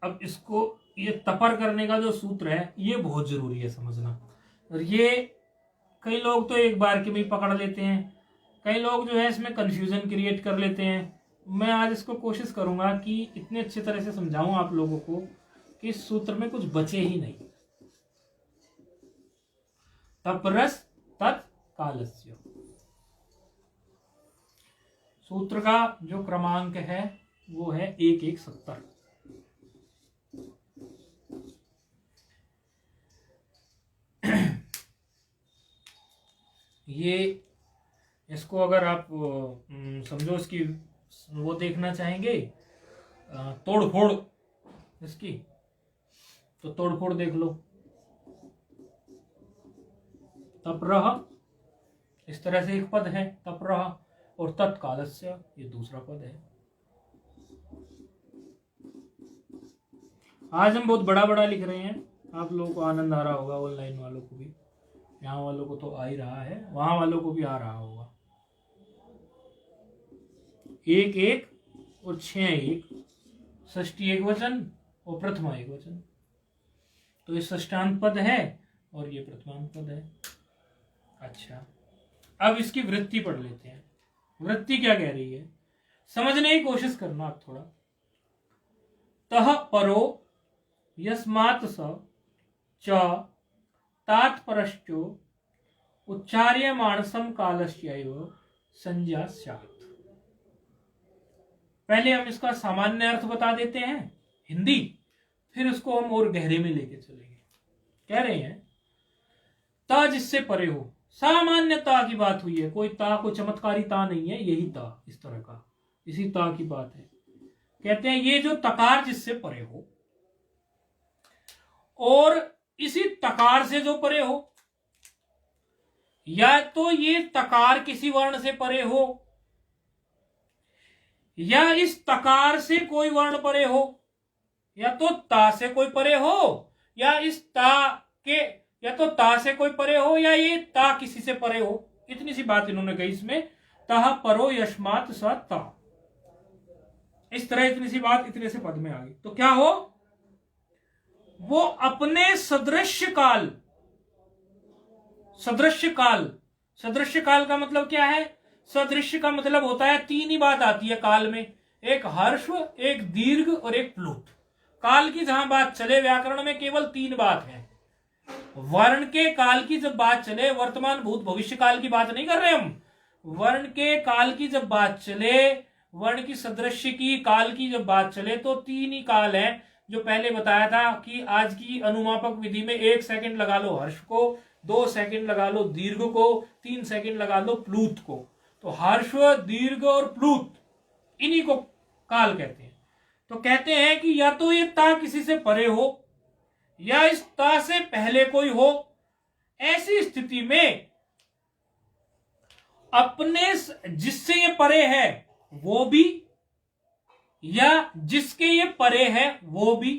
अब इसको ये तपर करने का जो सूत्र है ये बहुत जरूरी है समझना। और ये कई लोग तो एक बार के में पकड़ लेते हैं, कई लोग जो है इसमें कंफ्यूजन क्रिएट कर लेते हैं। मैं आज इसको कोशिश करूंगा कि इतने अच्छे तरह से समझाऊं आप लोगों को कि इस सूत्र में कुछ बचे ही नहीं। तपरस तत् कालस्य, सूत्र का जो क्रमांक है वो है 1170। ये इसको अगर आप समझो, इसकी वो देखना चाहेंगे तोड़ फोड़ इसकी, तो तोड़ फोड़ देख लो। तपरः इस तरह से एक पद है तपरः, और तत्कालस्य ये दूसरा पद है। आज हम बहुत बड़ा बड़ा लिख रहे हैं, आप लोगों को आनंद आ रहा होगा, ऑनलाइन वालों को भी, यहाँ वालों को तो आ ही रहा है, वहां वालों को भी आ रहा होगा। 1 1 और 6 1, षष्ठी एक वचन और प्रथमा एक वचन, तो ये षष्ठांत पद है और ये प्रथमांत पद है। अच्छा, अब इसकी वृत्ति पढ़ लेते हैं। वृत्ति क्या कह रही है समझने की कोशिश करना आप थोड़ा। तह परो यस्मात् स च तात परश्चो उच्चार्यमाणसम कालस्यैव संज्ञा स्यात्। पहले हम इसका सामान्य अर्थ बता देते हैं हिंदी, फिर उसको हम और गहरे में लेके चलेंगे। कह रहे हैं ता जिससे परे हो, सामान्य ता की बात हुई है, कोई ता कोई चमत्कारी ता नहीं है, यही ता इस तरह का, इसी ता की बात है। कहते हैं ये जो तकार जिससे परे हो और इसी तकार से जो परे हो, या तो ये तकार किसी वर्ण से परे हो, या इस तकार से कोई वर्ण परे हो, या तो ता से कोई परे हो, या इस ता के, या तो ता से कोई परे हो, या ये ता किसी से परे हो। इतनी सी बात इन्होंने कही इसमें, तह परो यस्मात् स ता, इस तरह इतनी सी बात इतने से पद में आ गई। तो क्या हो, वो अपने सदृश्य काल, सदृश्य काल, सदृश्य काल का मतलब क्या है, सदृश्य का मतलब होता है तीन ही बात आती है काल में, एक हर्ष, एक दीर्घ और एक प्लुत। काल की जहां बात चले व्याकरण में केवल तीन बात है। वर्ण के काल की जब बात चले, वर्तमान भूत भविष्य काल की बात नहीं कर रहे हम, वर्ण के काल की जब बात चले, वर्ण की सदृश्य की काल की जब बात चले, तो तीन ही काल है जो पहले बताया था कि आज की अनुमापक विधि में 1 सेकंड लगा लो हर्ष को, 2 सेकंड लगा लो दीर्घ को, 3 सेकंड लगा लो प्लूत को। तो हर्ष, दीर्घ और प्लूत, इन्हीं को काल कहते हैं। तो कहते हैं कि या तो ये ता किसी से परे हो, या इस ता से पहले कोई हो। ऐसी स्थिति में अपने जिससे ये परे है वो भी, या जिसके ये परे है वो भी।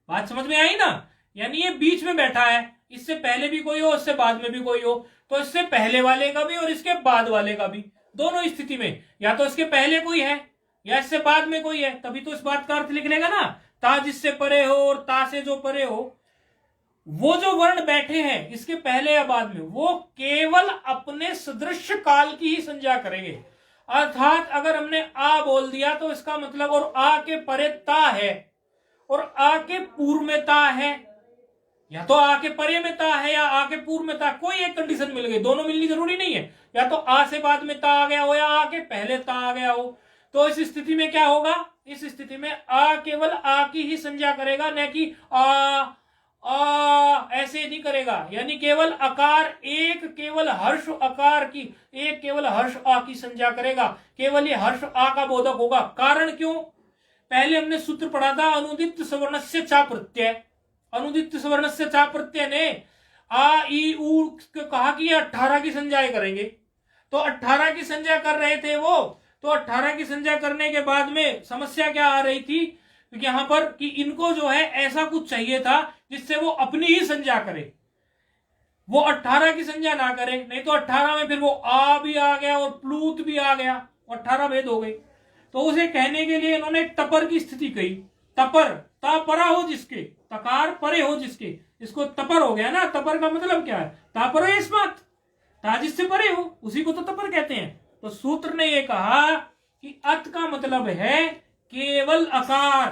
बात समझ में आई ना, यानी ये बीच में बैठा है, इससे पहले भी कोई हो, इससे बाद में भी कोई हो, तो इससे पहले वाले का भी और इसके बाद वाले का भी, दोनों स्थिति में या तो इसके पहले कोई है या इससे बाद में कोई है, तभी तो इस बात का अर्थ लिख लेगा ना, ता जिससे परे हो और ता से जो परे हो। वो जो वर्ण बैठे हैं इसके पहले या बाद में, वो केवल अपने सदृश काल की ही संज्ञा करेंगे, अर्थात अगर हमने आ बोल दिया तो इसका मतलब और आ के परे ता है और आ के पूर्व में ता है, या तो आ के परे में ता है या आ के पूर्व में ता, कोई एक कंडीशन मिल गई, दोनों मिलनी जरूरी नहीं है, या तो आ से बाद में ता आ गया हो या आ के पहले ता आ गया हो। तो इस स्थिति में क्या होगा, इस स्थिति में आ केवल आ की ही संज्ञा करेगा, न कि आ ऐसे नहीं करेगा, यानी केवल आकार एक केवल हर्ष आकार की, एक केवल हर्ष आ की संज्ञा करेगा, केवल ये हर्ष आ का बोधक होगा। कारण क्यों, पहले हमने सूत्र पढ़ा था अनुदित सवर्णस्य चा प्रत्यय, अनुदित सवर्णस्य चा प्रत्यय ने आ ई उ कहा कि 18 की संज्ञाएं करेंगे, तो 18 की संज्ञा कर रहे थे वो, तो 18 की संज्ञा करने के बाद में समस्या क्या आ रही थी यहां पर कि इनको जो है ऐसा कुछ चाहिए था जिससे वो अपनी ही संज्ञा करे, वो 18 की संज्ञा ना करे, नहीं तो 18 में फिर वो आ भी आ गया और प्लूत भी आ गया, 18 भेद हो गए। तो उसे कहने के लिए इन्होंने तपर की स्थिति कही, तपर ता परा हो जिसके, तकार परे हो जिसके, इसको तपर हो गया ना। तपर का मतलब क्या है, ता परो इस्मात, ता जिससे परे हो उसी को तो तपर कहते हैं। तो सूत्र ने यह कहा कि अत का मतलब है केवल आकार,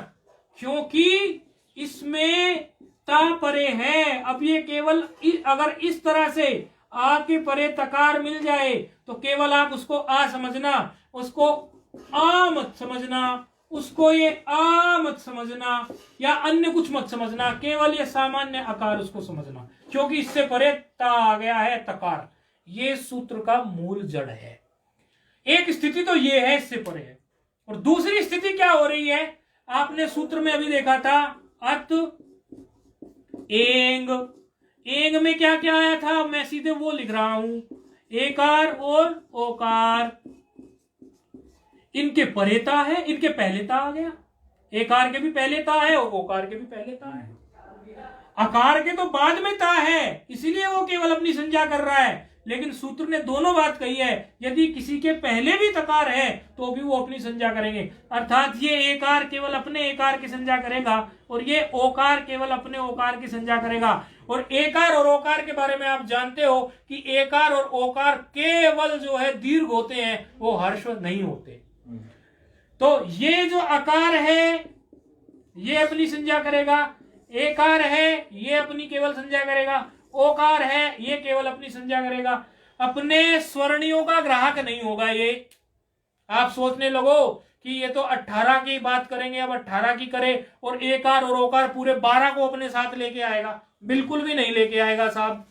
क्योंकि इसमें ता परे है। अब ये केवल अगर इस तरह से आ के परे तकार मिल जाए तो केवल आप उसको आ समझना, उसको आ मत समझना, उसको ये आ मत समझना या अन्य कुछ मत समझना, केवल ये सामान्य आकार उसको समझना, क्योंकि इससे परे ता आ गया है तकार। ये सूत्र का मूल जड़ है। एक स्थिति तो ये है, इससे परे है, और दूसरी स्थिति क्या हो रही है, आपने सूत्र में अभी देखा था अत एंग, एंग में क्या क्या आया था, मैं सीधे वो लिख रहा हूं, एकार और ओकार, इनके परे ता है, इनके पहले ता आ गया, एकार के भी पहले ता है और ओकार के भी पहले ता है, आकार के तो बाद में ता है, इसीलिए वो केवल अपनी संज्ञा कर रहा है। लेकिन सूत्र ने दोनों बात कही है, यदि किसी के पहले भी तकार है तो भी वो अपनी संज्ञा करेंगे, अर्थात ये एकार केवल अपने एकार की संज्ञा करेगा और ये ओकार केवल अपने ओकार की संज्ञा करेगा। और एकार और ओकार के बारे में आप जानते हो कि एकार और ओकार केवल जो है दीर्घ होते हैं, वो हर्ष नहीं होते। तो ये जो आकार है ये अपनी संज्ञा करेगा, एकार है ये अपनी केवल संज्ञा करेगा, ओकार है ये केवल अपनी संज्ञा करेगा, अपने स्वर्णियों का ग्राहक नहीं होगा। ये आप सोचने लगो कि ये तो 18 की बात करेंगे, अब 18 की करे और एकार और ओकार पूरे 12 को अपने साथ लेके आएगा, बिल्कुल भी नहीं लेके आएगा साहब।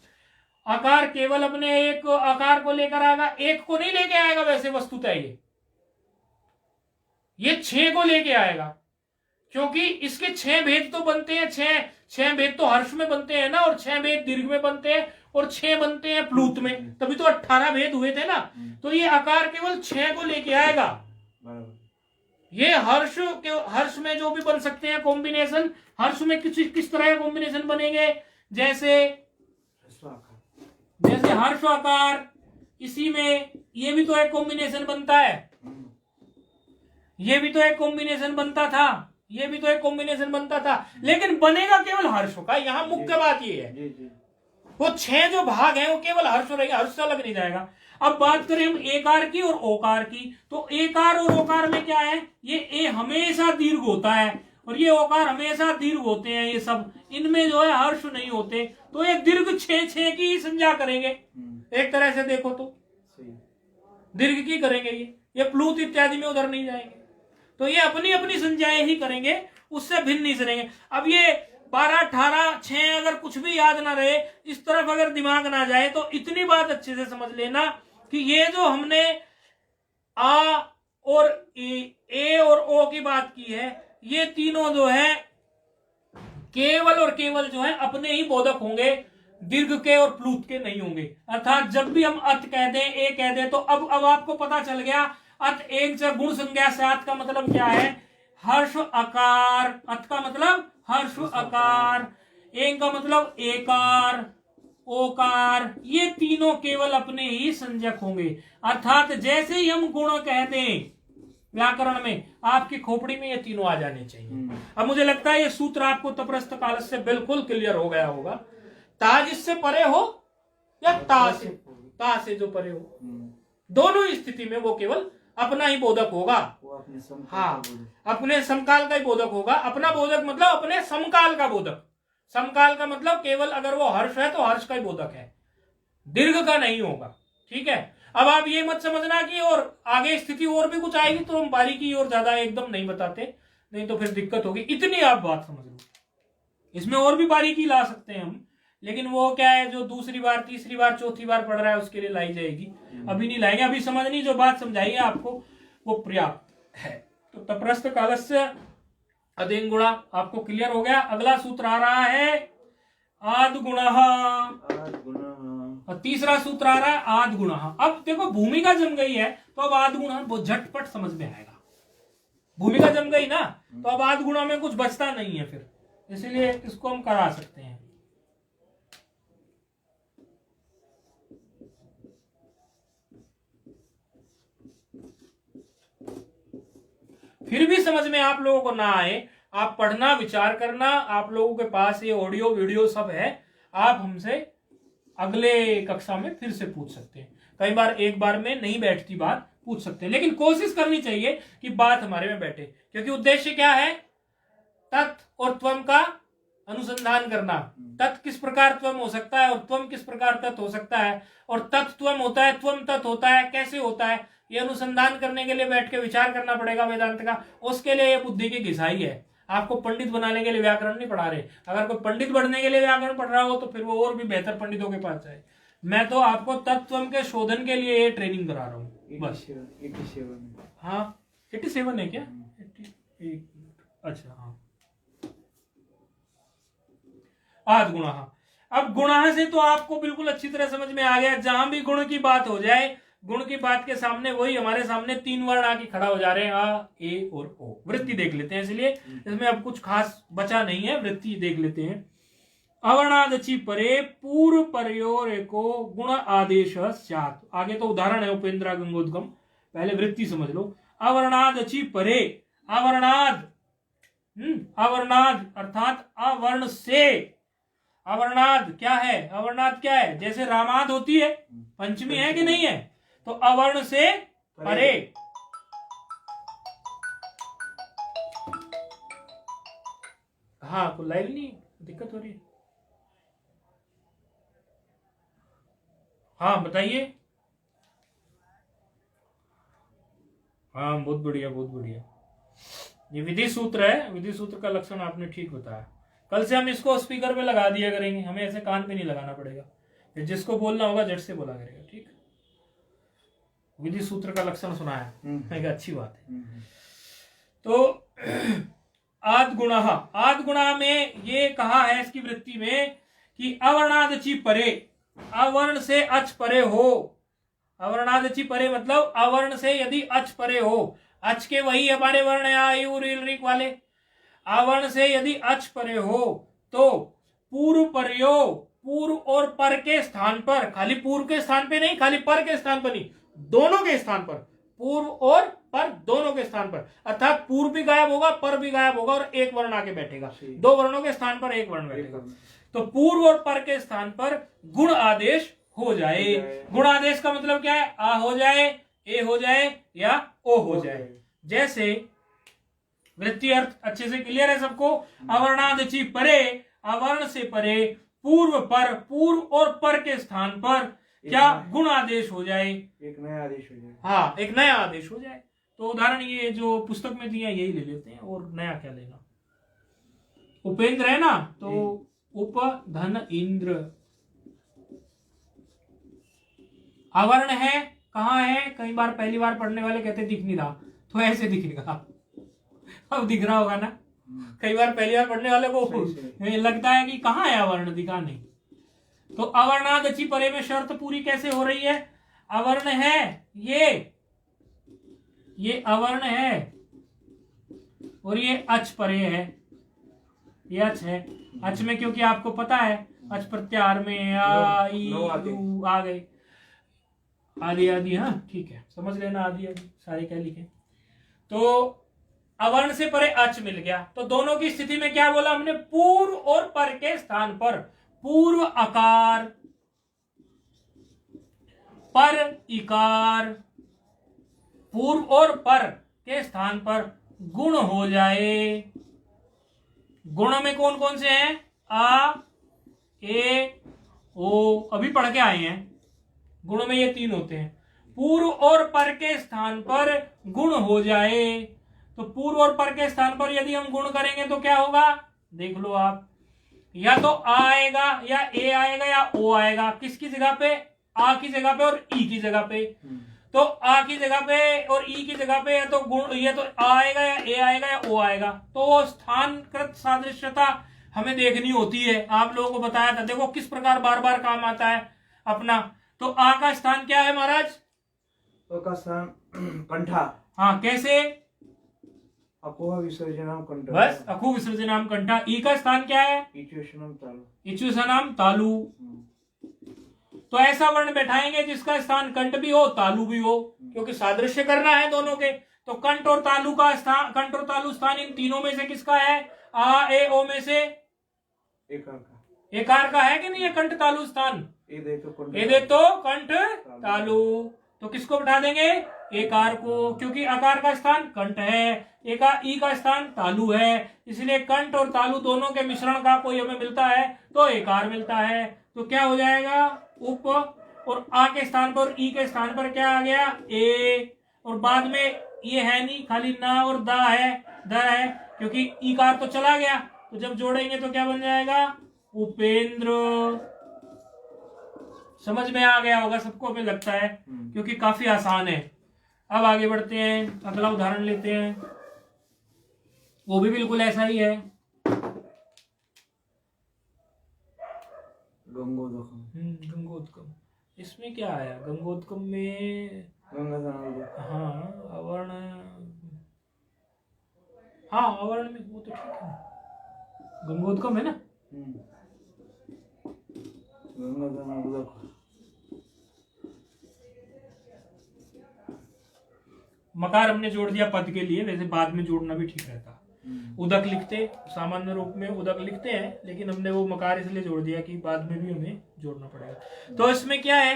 आकार केवल अपने एक आकार को लेकर आएगा, एक को नहीं लेके आएगा। वैसे वस्तुतः ये 6 को लेके आएगा, क्योंकि इसके 6 भेद तो बनते हैं, 6 भेद तो हर्ष में बनते हैं ना, और 6 भेद दीर्घ में बनते हैं और 6 बनते हैं प्लूत में, तभी तो 18 भेद हुए थे ना। तो ये आकार केवल 6 को लेके आएगा। ये हर्ष में जो भी बन सकते हैं कॉम्बिनेशन, हर्ष में किस तरह के कॉम्बिनेशन बनेंगे, जैसे हर्ष आकार, इसी में ये भी तो एक कॉम्बिनेशन बनता है, ये भी तो एक कॉम्बिनेशन बनता था, ये भी तो एक कॉम्बिनेशन बनता था, लेकिन बनेगा केवल हर्ष का। यहाँ मुख्य बात ये है, वो 6 जो भाग हैं वो केवल हर्ष रहेगा, हर्ष से अलग नहीं जाएगा। अब बात करें हम एकार की और ओकार की, तो एकार और ओकार में क्या है, ये ए हमेशा दीर्घ होता है और ये ओकार हमेशा दीर्घ होते हैं, ये सब इनमें जो है हर्ष नहीं होते, तो ये दीर्घ 6 की ही संज्ञा करेंगे। एक तरह से देखो तो दीर्घ की करेंगे, ये प्लूत इत्यादि में उधर नहीं जाएंगे, तो ये अपनी अपनी संज्ञाएं ही करेंगे, उससे भिन्न नहीं करेंगे। अब ये 12, 18, 6 अगर कुछ भी याद ना रहे, इस तरफ अगर दिमाग ना जाए, तो इतनी बात अच्छे से समझ लेना कि ये जो हमने आ और ए और ओ की बात की है, ये तीनों जो है केवल और केवल जो है अपने ही बोधक होंगे, दीर्घ के और प्लूत के नहीं होंगे। अर्थात जब भी हम अत कह दें, ए कह दें, तो अब आपको पता चल गया अत एक से गुण संज्ञा से अत का मतलब क्या है, हर्ष आकार। अत का मतलब हर्ष आकार, एंग का मतलब एकार, ओकार, ये तीनों केवल अपने ही संज्ञक होंगे। अर्थात जैसे ही हम गुण कहते हैं व्याकरण में, आपकी खोपड़ी में ये तीनों आ जाने चाहिए। अब मुझे लगता है ये सूत्र आपको तपरस्त काल से बिल्कुल क्लियर हो गया होगा। ता जिससे परे हो या ता से जो परे हो, दोनों स्थिति में वो केवल अपना ही बोधक होगा। वो अपने समकाल हाँ, का बोधक। अपने समकाल का ही बोधक होगा। अपना बोधक मतलब अपने समकाल का बोधक। समकाल का मतलब केवल अगर वो हर्ष है तो हर्ष का ही बोधक है, दीर्घ का नहीं होगा। ठीक है, अब आप ये मत समझना कि और आगे स्थिति और भी कुछ आएगी तो हम बारीकी और ज्यादा एकदम नहीं बताते, नहीं तो फिर दिक्कत होगी। इतनी आप बात समझ लो, इसमें और भी बारीकी ला सकते हैं हम, लेकिन वो क्या है, जो दूसरी बार तीसरी बार चौथी बार पढ़ रहा है उसके लिए लाई जाएगी, अभी नहीं लाएंगे। अभी समझनी जो बात समझाई है आपको वो पर्याप्त है। तो तप्रस्थ कालस्य अदेन गुणा आपको क्लियर हो गया। अगला सूत्र आ रहा है आद गुणः, आद गुणः। और तीसरा सूत्र आ रहा है आद गुणः। अब देखो भूमिका जम गई है तो अब आद गुणः बहुत झटपट समझ में आएगा। भूमिका जम गई ना तो अब आद गुणः में कुछ बचता नहीं है फिर, इसलिए इसको हम करा सकते हैं। फिर भी समझ में आप लोगों को ना आए, आप पढ़ना, विचार करना, आप लोगों के पास ये ऑडियो वीडियो सब है, आप हमसे अगले कक्षा में फिर से पूछ सकते हैं। कई बार एक बार में नहीं बैठती बात, पूछ सकते हैं, लेकिन कोशिश करनी चाहिए कि बात हमारे में बैठे, क्योंकि उद्देश्य क्या है, तत् और त्वम का अनुसंधान करना। तत् किस प्रकार त्वम हो सकता है और त्वम किस प्रकार तत् हो सकता है, और तत् त्वम होता है, त्वम तत् होता है, कैसे होता है, ये अनुसंधान करने के लिए बैठ के विचार करना पड़ेगा वेदांत का। उसके लिए ये बुद्धि की घिसाई है। आपको पंडित बनाने के लिए व्याकरण नहीं पढ़ा रहे। अगर कोई पंडित बनने के लिए व्याकरण पढ़ रहा हो तो फिर वो और भी बेहतर पंडितों के पास जाए। मैं तो आपको तत्व के शोधन के लिए ये ट्रेनिंग करा रहा हूँ बस। 87। हाँ 87 है क्या? 88, अच्छा हाँ। आद गुणा, अब गुणा से तो आपको बिल्कुल अच्छी तरह समझ में आ गया। जहां भी गुण की बात हो जाए, गुण की बात के सामने वही हमारे सामने तीन वर्ण आके खड़ा हो जा रहे हैं, आ, ए और ओ। वृत्ति देख लेते हैं, इसलिए इसमें अब कुछ खास बचा नहीं है, वृत्ति देख लेते हैं। अवर्णादचि परे पूर्व परयोर को गुण आदेश स्यात्। आगे तो उदाहरण है उपेंद्रा गंगोदगम, पहले वृत्ति समझ लो। अवर्णादचि परे, अवर्णाद, अवर्णाद अर्थात अवर्ण से। अवर्णाद क्या है? अवर्णाद क्या है? जैसे रामाद होती है, पंचमी है कि नहीं है, तो अवर्ण से परे। हाँ तो लाइव नहीं दिक्कत हो रही है। हाँ बताइए। हाँ बहुत बढ़िया बहुत बढ़िया। ये विधि सूत्र है, विधि सूत्र का लक्षण आपने ठीक बताया। कल से हम इसको स्पीकर पे लगा दिया करेंगे, हमें ऐसे कान पे नहीं लगाना पड़ेगा, फिर जिसको बोलना होगा झट से बोला करेगा। ठीक, विधि सूत्र का लक्षण सुना है, मैं अच्छी बात है। तो आद गुणा, आद गुणा में ये कहा है इसकी वृत्ति में कि अवर्णादचि परे, अवर्ण से अच परे हो। अवर्णादचि परे मतलब अवर्ण से यदि अच परे हो, अच के वही हमारे वर्ण है आयु रील वाले। अवर्ण से यदि अच परे हो तो पूर्व परयो, पूर्व और पर के स्थान पर, खाली पूर्व के स्थान पे नहीं, खाली पर के स्थान पर नहीं, दोनों के स्थान पर, पूर्व और पर दोनों के स्थान पर, अर्थात पूर्व भी गायब होगा, पर भी गायब होगा और एक वर्ण आके बैठेगा। दो वर्णों के स्थान पर एक वर्ण बैठेगा। तो पूर्व और पर के स्थान पर गुण आदेश हो जाए। गुण आदेश का मतलब क्या है? आ हो जाए, ए हो जाए या ओ हो जाए। जैसे वृत्ति अर्थ अच्छे से क्लियर है सबको? अवर्णादचि परे, अवर्ण से परे, पूर्व पर, पूर्व और पर के स्थान पर क्या गुण आदेश हो जाए, एक नया आदेश हो जाए। हाँ एक नया आदेश हो जाए। तो उदाहरण ये जो पुस्तक में दिया यही ले लेते हैं, और नया क्या लेना। उपेंद्र है ना, तो उप धन इंद्र, अवर्ण है, कहाँ है? कई बार पहली बार पढ़ने वाले कहते दिख नहीं रहा, तो ऐसे दिखेगा। अब दिख रहा होगा ना, कई बार पहली बार पढ़ने वाले को लगता है कि कहाँ है अवर्ण, दिखा नहीं। तो अवर्णादचि परे में शर्त पूरी कैसे हो रही है? अवर्ण है ये अवर्ण है और ये अच परे है, ये अच है। अच में क्योंकि आपको पता है अच प्रत्याहार में आ ई यू आ गए, आदि आदि। हाँ ठीक है, समझ लेना, आदि आदि सारे क्या लिखे। तो अवर्ण से परे अच मिल गया, तो दोनों की स्थिति में क्या बोला हमने? पूर्व और पर के स्थान पर पूर्व अकार, पर इकार, पूर्व और पर के स्थान पर गुण हो जाए। गुण में कौन कौन से हैं? आ, ए, ओ, अभी पढ़ के आए हैं। गुण में ये तीन होते हैं। पूर्व और पर के स्थान पर गुण हो जाए। तो पूर्व और पर के स्थान पर यदि हम गुण करेंगे तो क्या होगा? देख लो आप, या तो आ आएगा या ए आएगा या ओ आएगा। किसकी जगह पे? आ की जगह पे और ई की जगह पे। तो आ की जगह पे और ई की जगह पे या तो गुण, ये तो आ आएगा या ए आएगा या ओ आएगा। तो स्थानकृत सादृश्यता हमें देखनी होती है। आप लोगों को बताया था, देखो किस प्रकार बार बार काम आता है अपना। तो आ का स्थान क्या है महाराज? अ का स्थान कंठा। हाँ, कैसे? अपोह विसर्जनम कंठ। बस, अखु विसर्जनाम कंठा। ई का स्थान क्या है? इच्युषणम तालु। इच्युषणाम तालु। तो ऐसा वर्ण बैठाएंगे जिसका स्थान कंठ भी हो तालु भी हो, क्योंकि सादृश्य करना है दोनों के। तो कंठ और तालु का स्थान, कंठ और तालु स्थान इन तीनों में से किसका है? आ, ए, ओ में से एकार का। एकार का है कि नहीं है कंठ तालु स्थान? ए दे तो कंठ। ए दे तो कंठ तालु। तो किसको बैठा देंगे? एकार को, क्योंकि आकार का स्थान कंठ है, ई का स्थान तालु है। इसलिए कंठ और तालु दोनों के मिश्रण का कोई हमें मिलता है तो एकार मिलता है। तो क्या हो जाएगा? उप, और आ के स्थान पर, ई के स्थान पर क्या आ गया? ए, और बाद में ये है नहीं, खाली ना और द है, क्योंकि ईकार तो चला गया। तो जब जोड़ेंगे तो क्या बन जाएगा? उपेंद्र। समझ में आ गया होगा सबको, हमें लगता है, क्योंकि काफी आसान है। अब आगे बढ़ते हैं, अगला उदाहरण लेते हैं। वो भी बिल्कुल ऐसा ही है। गंगोदकम। इसमें क्या आया? गंगोदकम में हाँ अवर्ण, हाँ अवर्ण में वो तो ठीक है, गंगोदकम है ना। मकार हमने जोड़ दिया पद के लिए, वैसे बाद में जोड़ना भी ठीक रहता। उदक लिखते, सामान्य रूप में उदक लिखते हैं, लेकिन हमने वो मकार इसलिए जोड़ दिया कि बाद में भी हमें जोड़ना पड़ेगा। तो इसमें क्या है?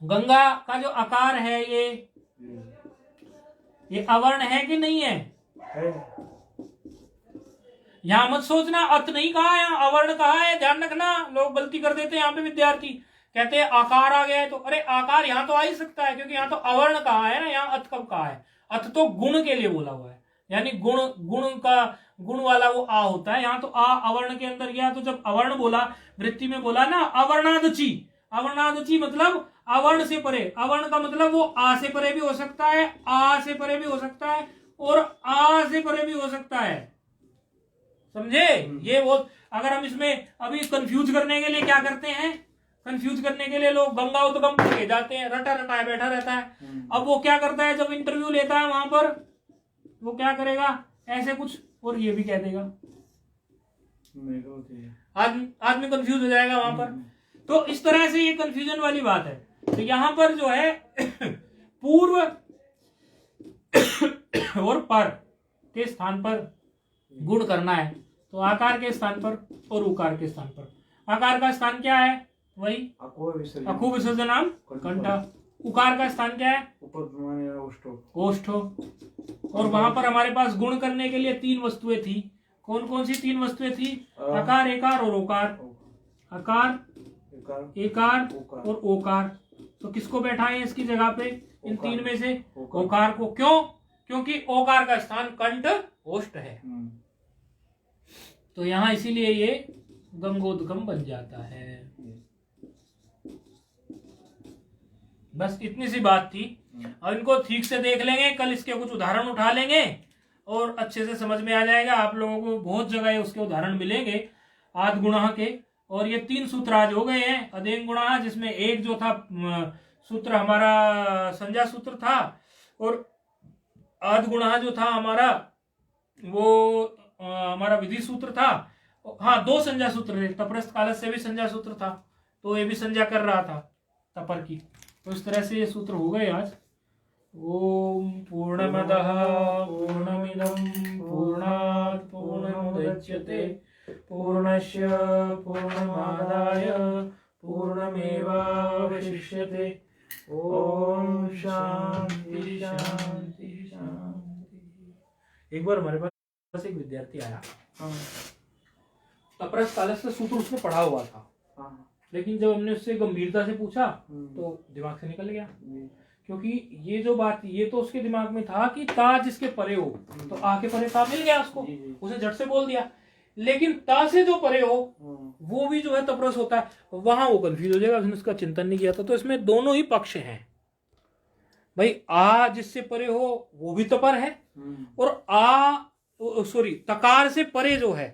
गंगा का जो आकार है ये अवर्ण है कि नहीं है? यहां मत सोचना अत नहीं कहा, यहाँ अवर्ण कहा है, ध्यान रखना। लोग गलती कर देते हैं यहाँ पे, विद्यार्थी कहते हैं आकार आ गया है, तो अरे आकार यहाँ तो आ ही सकता है, क्योंकि यहाँ तो अवर्ण कहा है ना, यहाँ अत कब कहा है? अत तो गुण के लिए बोला हुआ है, यानी गुण वाला वो आ होता है। यहाँ तो आ अवर्ण के अंदर गया, तो जब अवर्ण बोला, वृत्ति में बोला ना अवर्णादची, अवर्णादची मतलब अवर्ण से परे। अवर्ण का मतलब वो आ से परे भी हो सकता है, आ से परे भी हो सकता है, और आ से परे भी हो सकता है। समझे? ये वो, अगर हम इसमें अभी कंफ्यूज करने के लिए क्या करते हैं, कंफ्यूज करने के लिए लोग गंगा उद्गम करके जाते हैं, रटा रटाया बैठा रहता है। अब वो क्या करता है, जब इंटरव्यू लेता है वहां पर वो क्या करेगा, ऐसे कुछ, और ये भी कह देगा, आदमी कंफ्यूज हो जाएगा वहां पर। तो इस तरह से ये कंफ्यूजन वाली बात है। तो यहां पर जो है पूर्व और पर के स्थान पर गुण करना है, तो आकार के स्थान पर और उकार के स्थान पर। आकार का स्थान क्या है? वही अखु विसर्जनाम कंठा। उकार का स्थान क्या है? ओष्ठो। और वहां पर हमारे पास गुण करने के लिए तीन वस्तुएं थी। कौन कौन सी तीन वस्तुएं थी? आकार, एकार और ओकार। आकार, एकार और ओकार। तो किसको बैठाए इसकी जगह पे? इन तीन में से ओकार को। क्यों? क्योंकि ओकार का स्थान कंठ ओष्ठ है। तो यहां इसीलिए ये गंगोदगम बन जाता है। बस इतनी सी बात थी। अब इनको ठीक से देख लेंगे, कल इसके कुछ उदाहरण उठा लेंगे और अच्छे से समझ में आ जाएगा। आप लोगों को बहुत जगह उसके उदाहरण मिलेंगे आद गुणा के। और ये तीन सूत्र आज हो गए हैं। अदेंग गुणा, जिसमें एक जो था सूत्र हमारा संज्ञा सूत्र था, और आद गुणा जो था हमारा वो हमारा विधि सूत्र था। हाँ, दो संज्ञा सूत्र थे, तपरस्त कालस से भी संज्ञा सूत्र था, तो ये भी संज्ञा कर रहा था तपर की। तो इस तरह से ये सूत्र हो गए आज। ओम पूर्णमदः पूर्णमिदं पूर्णात् पूर्णमुदच्यते पूर्णस्य पूर्णमादाय पूर्णमेवावशिष्यते। ओम शांति। एक बार हमारे पास एक विद्यार्थी आया, हाँ तपरस तालस्य सूत्र उसने पढ़ा हुआ था, हाँ लेकिन जब हमने उससे गंभीरता से पूछा हम्म, तो दिमाग से निकल गया। जी, क्योंकि ये जो बात, ये तो उसके दिमाग में था कि ता जिसके परे हो, तो आ के परे ता मिल गया उसको, जी, जी, उसे झट से बोल दिया। लेकिन ता से जो परे हो हाँ, वो भी जो है तपरस होता है, वहां वो कंफ्यूज हो जाएगा, उसने उसका चिंतन नहीं किया था। तो इसमें दोनों ही पक्ष हैं भाई। आ जिससे परे हो वो भी तपर है, हम्म, और आ सॉरी तकार से परे जो है